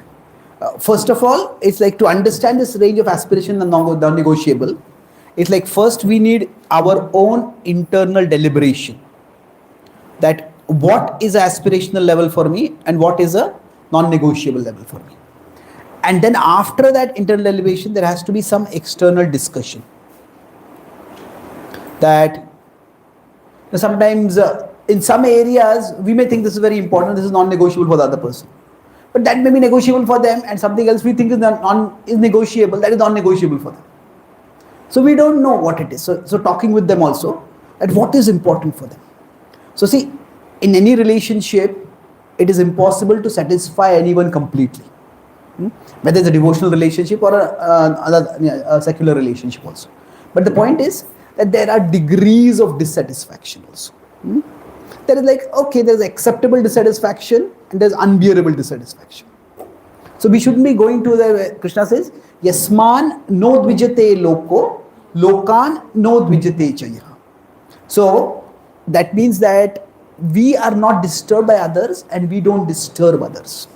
first of all, it's like to understand this range of aspiration and non-negotiable, it's like first we need our own internal deliberation. That what is an aspirational level for me and what is a non-negotiable level for me. And then after that internal deliberation, there has to be some external discussion. That sometimes in some areas, we may think this is very important, this is non-negotiable for the other person. But that may be negotiable for them, and something else we think is negotiable, that is non-negotiable for them. So we don't know what it is. So talking with them also, that what is important for them. So see, in any relationship, it is impossible to satisfy anyone completely. Whether it's a devotional relationship or a secular relationship also. But the point is that there are degrees of dissatisfaction also. There is like, okay, there's acceptable dissatisfaction and there's unbearable dissatisfaction. So we shouldn't be going to the, Krishna says, Yasman no dvijate loko, lokan no dvijate chaya. So that means that we are not disturbed by others and we don't disturb others.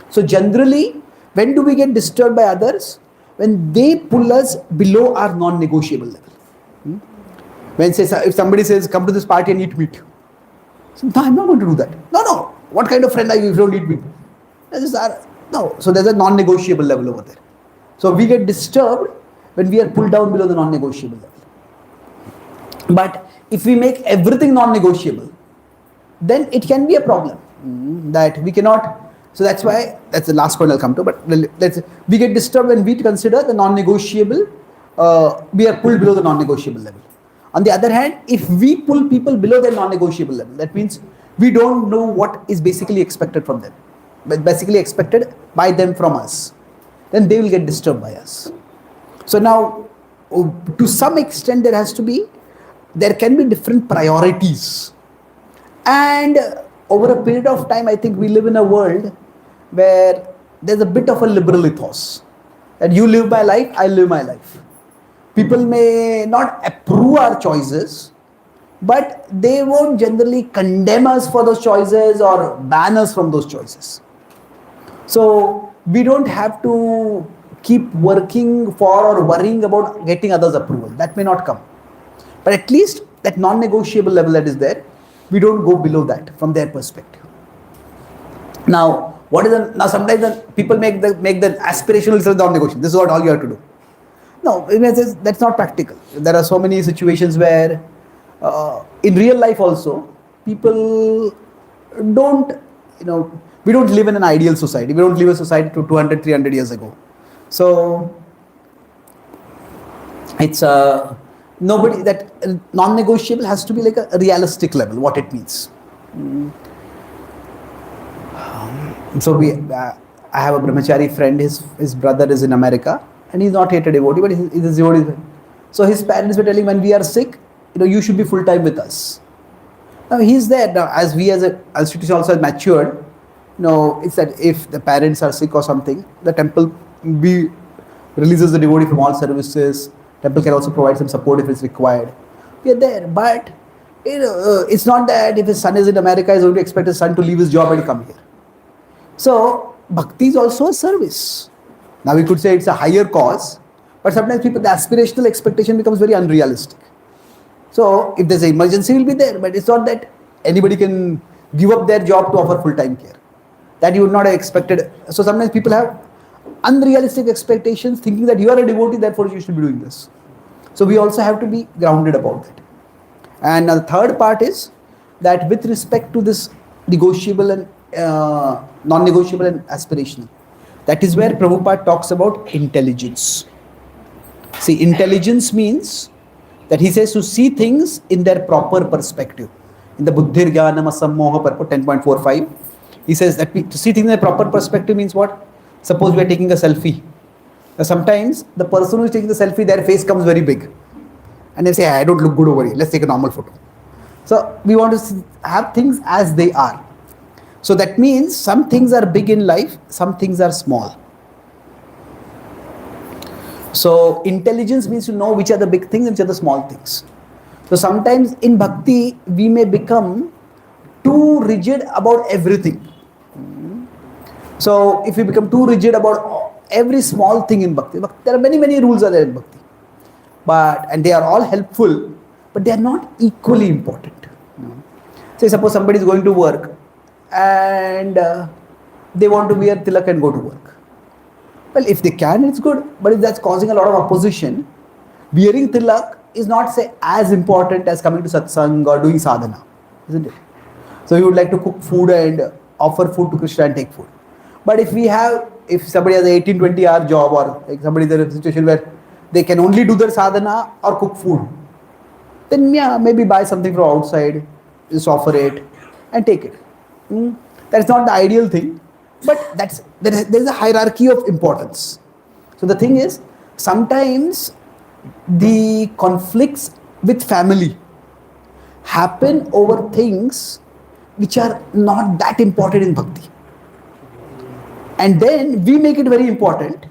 So generally, when do we get disturbed by others? When they pull us below our non-negotiable level. When say, if somebody says, come to this party and eat meat. So, no, I'm not going to do that. No. What kind of friend are you if you don't eat meat? No. So there's a non-negotiable level over there. So we get disturbed when we are pulled down below the non-negotiable level. But if we make everything non-negotiable, then it can be a problem that we cannot. So that's why, that's the last point I'll come to, but we get disturbed when we consider the non-negotiable, we are pulled below the non-negotiable level. On the other hand, if we pull people below their non-negotiable level, that means we don't know what is basically expected from them, but basically expected by them from us, then they will get disturbed by us. So now, to some extent, there can be different priorities. And over a period of time, I think we live in a world where there's a bit of a liberal ethos. That you live my life, I live my life. People may not approve our choices, but they won't generally condemn us for those choices or ban us from those choices. So we don't have to keep working for or worrying about getting others' approval. That may not come. But at least that non-negotiable level that is there, we don't go below that from their perspective. Now, sometimes people make the aspirational itself non-negotiable. This is what all you have to do. No, that's not practical. There are so many situations where, in real life also, people don't, we don't live in an ideal society. We don't live in a society to 200, 300 years ago. So, it's nobody, that non-negotiable has to be like a realistic level, what it means. So I have a brahmachari friend, his brother is in America, and he's not yet a devotee, but he's a devotee. So his parents were telling, when we are sick, you should be full time with us. Now he's there. Now as we as an institution also has matured, it's that if the parents are sick or something, the temple releases the devotee from all services. Temple can also provide some support if it's required. We are there, but it's not that if his son is in America, he's going to expect his son to leave his job and come here. So bhakti is also a service. Now we could say it's a higher cause, but sometimes the aspirational expectation becomes very unrealistic. So if there's an emergency, we'll be there, but it's not that anybody can give up their job to offer full-time care. That you would not have expected. So sometimes people have unrealistic expectations, thinking that you are a devotee, therefore you should be doing this. So we also have to be grounded about that. And the third part is that with respect to this negotiable and non-negotiable and aspirational, that is where Prabhupada talks about intelligence. See, intelligence means that he says to see things in their proper perspective. In the Buddhir Jnanam Asammoha purport 10.45, he says that to see things in their proper perspective means what? Suppose we are taking a selfie. Now sometimes the person who is taking the selfie, their face comes very big. And they say, I don't look good over here, let's take a normal photo. So we want to have things as they are. So that means some things are big in life, some things are small. So intelligence means to know which are the big things and which are the small things. So sometimes in bhakti, we may become too rigid about everything. So if we become too rigid about every small thing in bhakti, there are many rules are there in bhakti. And they are all helpful, but they are not equally important. Say suppose somebody is going to work and they want to wear tilak and go to work. Well, if they can, it's good. But if that's causing a lot of opposition, wearing tilak is not, say, as important as coming to satsang or doing sadhana, isn't it? So you would like to cook food and offer food to Krishna and take food. But if somebody has an 18-20 hour job, or like somebody is in a situation where they can only do their sadhana or cook food, then maybe buy something from outside, just offer it and take it. That's not the ideal thing, but there's a hierarchy of importance. So the thing is, sometimes the conflicts with family happen over things which are not that important in bhakti. And then we make it very important.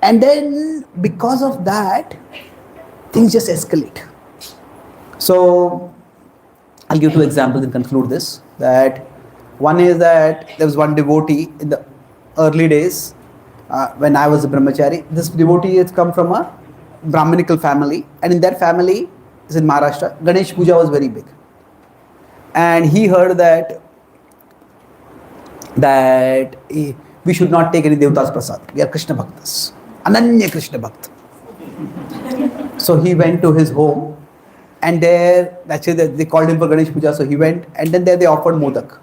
And then because of that, things just escalate. So I'll give two examples and conclude this. That one is that there was one devotee in the early days when I was a brahmachari. This devotee has come from a Brahminical family, and in their family, is in Maharashtra, Ganesh Puja was very big. And he heard that we should not take any Devtas Prasad. We are Krishna Bhaktas. Ananya Krishna Bhakt. So he went to his home, and there, actually they called him for Ganesh Puja, so he went, and then there they offered modak.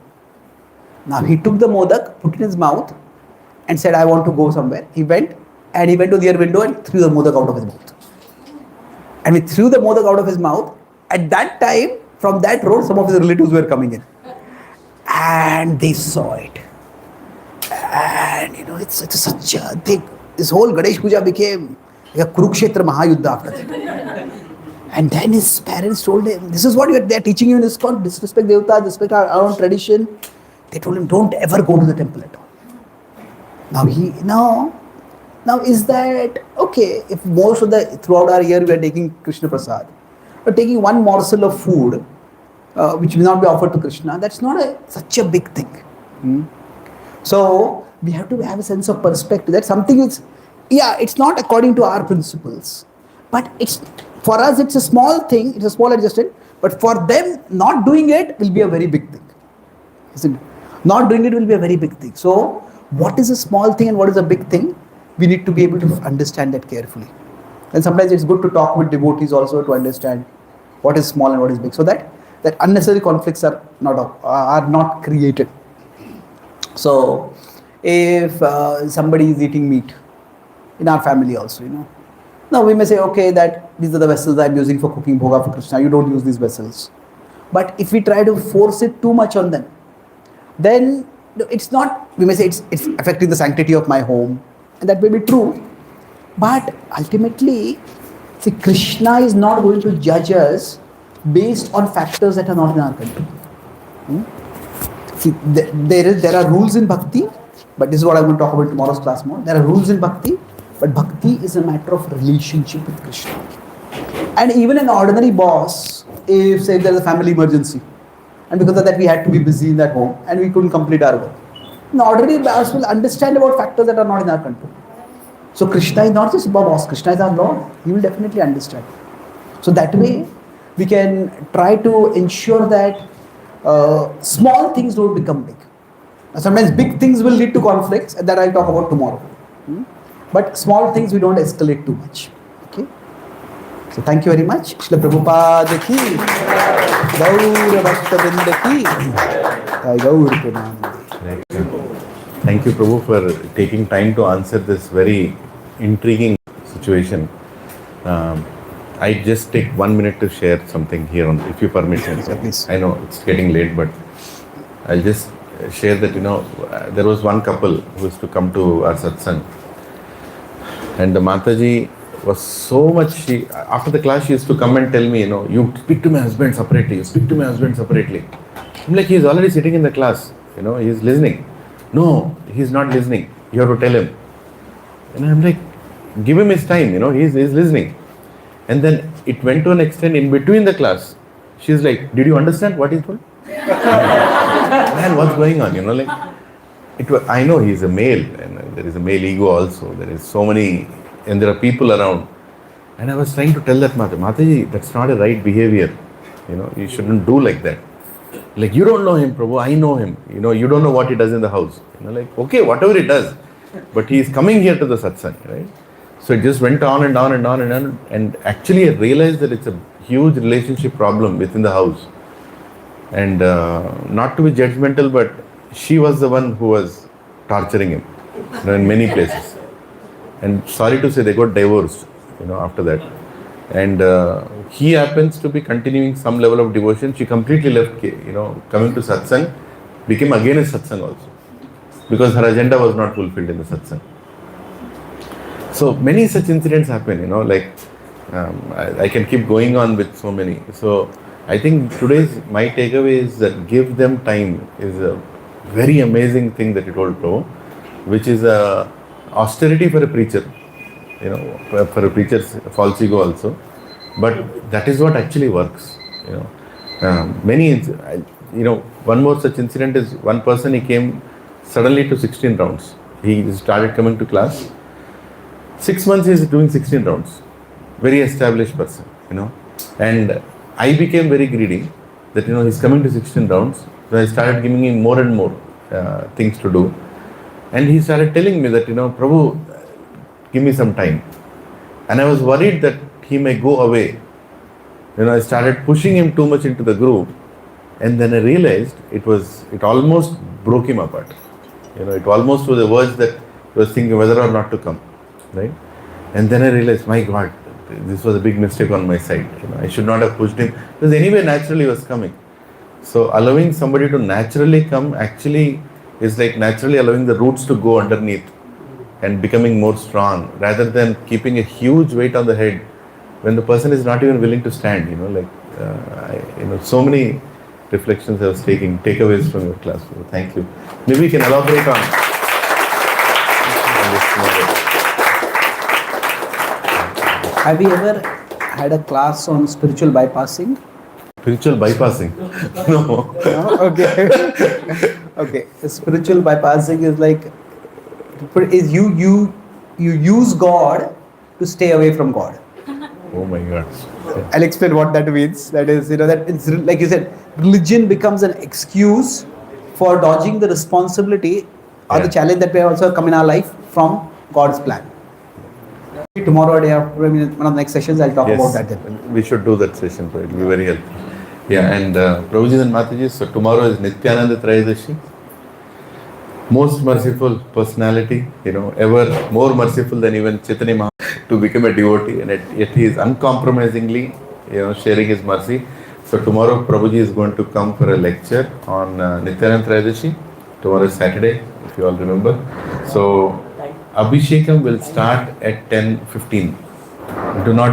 Now he took the modak, put it in his mouth, and said, I want to go somewhere. He went, and he went to their window and threw the modak out of his mouth. And he threw the modak out of his mouth. At that time, from that road, some of his relatives were coming in. And they saw it. And it's such a thing. This whole Ganesh Puja became like a Kurukshetra Mahayuddha after that. And then his parents told him, this is what they're teaching you in ISKCON, disrespect Devata, disrespect our own tradition. They told him, don't ever go to the temple at all. Now is that okay? If most of throughout our year we are taking Krishna Prasad, but taking one morsel of food, which will not be offered to Krishna, that's not such a big thing. So we have to have a sense of perspective that something is, it's not according to our principles, but for us it's a small thing, it's a small adjustment, but for them not doing it will be a very big thing. Isn't it? Not doing it will be a very big thing. So what is a small thing and what is a big thing? We need to be able to understand that carefully. And sometimes it's good to talk with devotees also to understand what is small and what is big, so that unnecessary conflicts are not created. So if somebody is eating meat in our family also, now we may say, okay, that these are the vessels I'm using for cooking bhoga for Krishna, you don't use these vessels. But if we try to force it too much on them, then it's not, we may say it's affecting the sanctity of my home, and that may be true. But ultimately, see, Krishna is not going to judge us based on factors that are not in our control. See, there are rules in Bhakti, but this is what I'm going to talk about in tomorrow's class more. There are rules in Bhakti, but Bhakti is a matter of relationship with Krishna. And even an ordinary boss, if say there is a family emergency, and because of that we had to be busy in that home and we couldn't complete our work, an ordinary boss will understand about factors that are not in our control. So Krishna is not just our boss, Krishna is our Lord. He will definitely understand. So that way we can try to ensure that small things don't become big. Now, sometimes big things will lead to conflicts, and that I'll talk about tomorrow. But small things we don't escalate too much. Okay. So thank you very much. Srila Prabhupada ki, Gaur Bhakta Vrinda ki, Gaur Premanande. Thank you, Prabhu, for taking time to answer this very intriguing situation. I just take 1 minute to share something here, if you permit. Please. I know it's getting late, but I'll just share that, there was one couple who used to come to our satsang, and the Mataji was so much, after the class she used to come and tell me, you speak to my husband separately, I'm like, he's already sitting in the class, he's listening. No, he's not listening. You have to tell him. And I'm like, give him his time, he's listening. And then it went to an extent in between the class. She's like, did you understand what he told? Man, what's going on? I know he's a male, and there is a male ego also. There is so many, and there are people around. And I was trying to tell that Mataji, that's not a right behavior. You shouldn't do like that. Like, you don't know him, Prabhu, I know him. You don't know what he does in the house. Okay, whatever he does. But he is coming here to the satsang, right? So it just went on and on and on and on. And actually I realized that it's a huge relationship problem within the house. And not to be judgmental, but she was the one who was torturing him in many places. And sorry to say, they got divorced, after that. And he happens to be continuing some level of devotion. She completely left, coming to satsang, became again a satsang also, because her agenda was not fulfilled in the satsang. So many such incidents happen, I can keep going on with so many. So I think my takeaway is that give them time is a very amazing thing that you told, Prabhu, which is a austerity for a preacher, for a preacher's false ego also. But that is what actually works, one more such incident is one person, he came suddenly to 16 rounds. He started coming to class. 6 months he is doing 16 rounds. Very established person, And I became very greedy that, he's coming to 16 rounds. So I started giving him more and more things to do. And he started telling me that, Prabhu, give me some time. And I was worried that he may go away. I started pushing him too much into the group, and then I realized it almost broke him apart. It almost was a verge that he was thinking whether or not to come, right? And then I realized, my God, this was a big mistake on my side. I should not have pushed him, because anyway naturally he was coming. So allowing somebody to naturally come actually is like naturally allowing the roots to go underneath and becoming more strong, rather than keeping a huge weight on the head when the person is not even willing to stand. So many reflections I was taking, takeaways from your class. So thank you. Maybe you can elaborate on this. Have you ever had a class on spiritual bypassing? Spiritual bypassing? No. No? Okay. Okay. Spiritual bypassing is like you use God to stay away from God. Oh my God. I'll explain what that means. That is, that it's like you said, religion becomes an excuse for dodging the responsibility or the challenge that may also come in our life from God's plan. Tomorrow, day after, one of the next sessions, I'll talk about that then. We should do that session, so it will be very helpful. Yeah, and Prabhuji and Mataji, so tomorrow is Nityananda Trayadashi. Most merciful personality, ever more merciful than even Chaitanya Mahaprabhu to become a devotee, and yet he is uncompromisingly, sharing his mercy. So tomorrow Prabhuji is going to come for a lecture on Nityananda Trayadashi. Tomorrow is Saturday, if you all remember. So Abhishekam will start at 10:15. Do not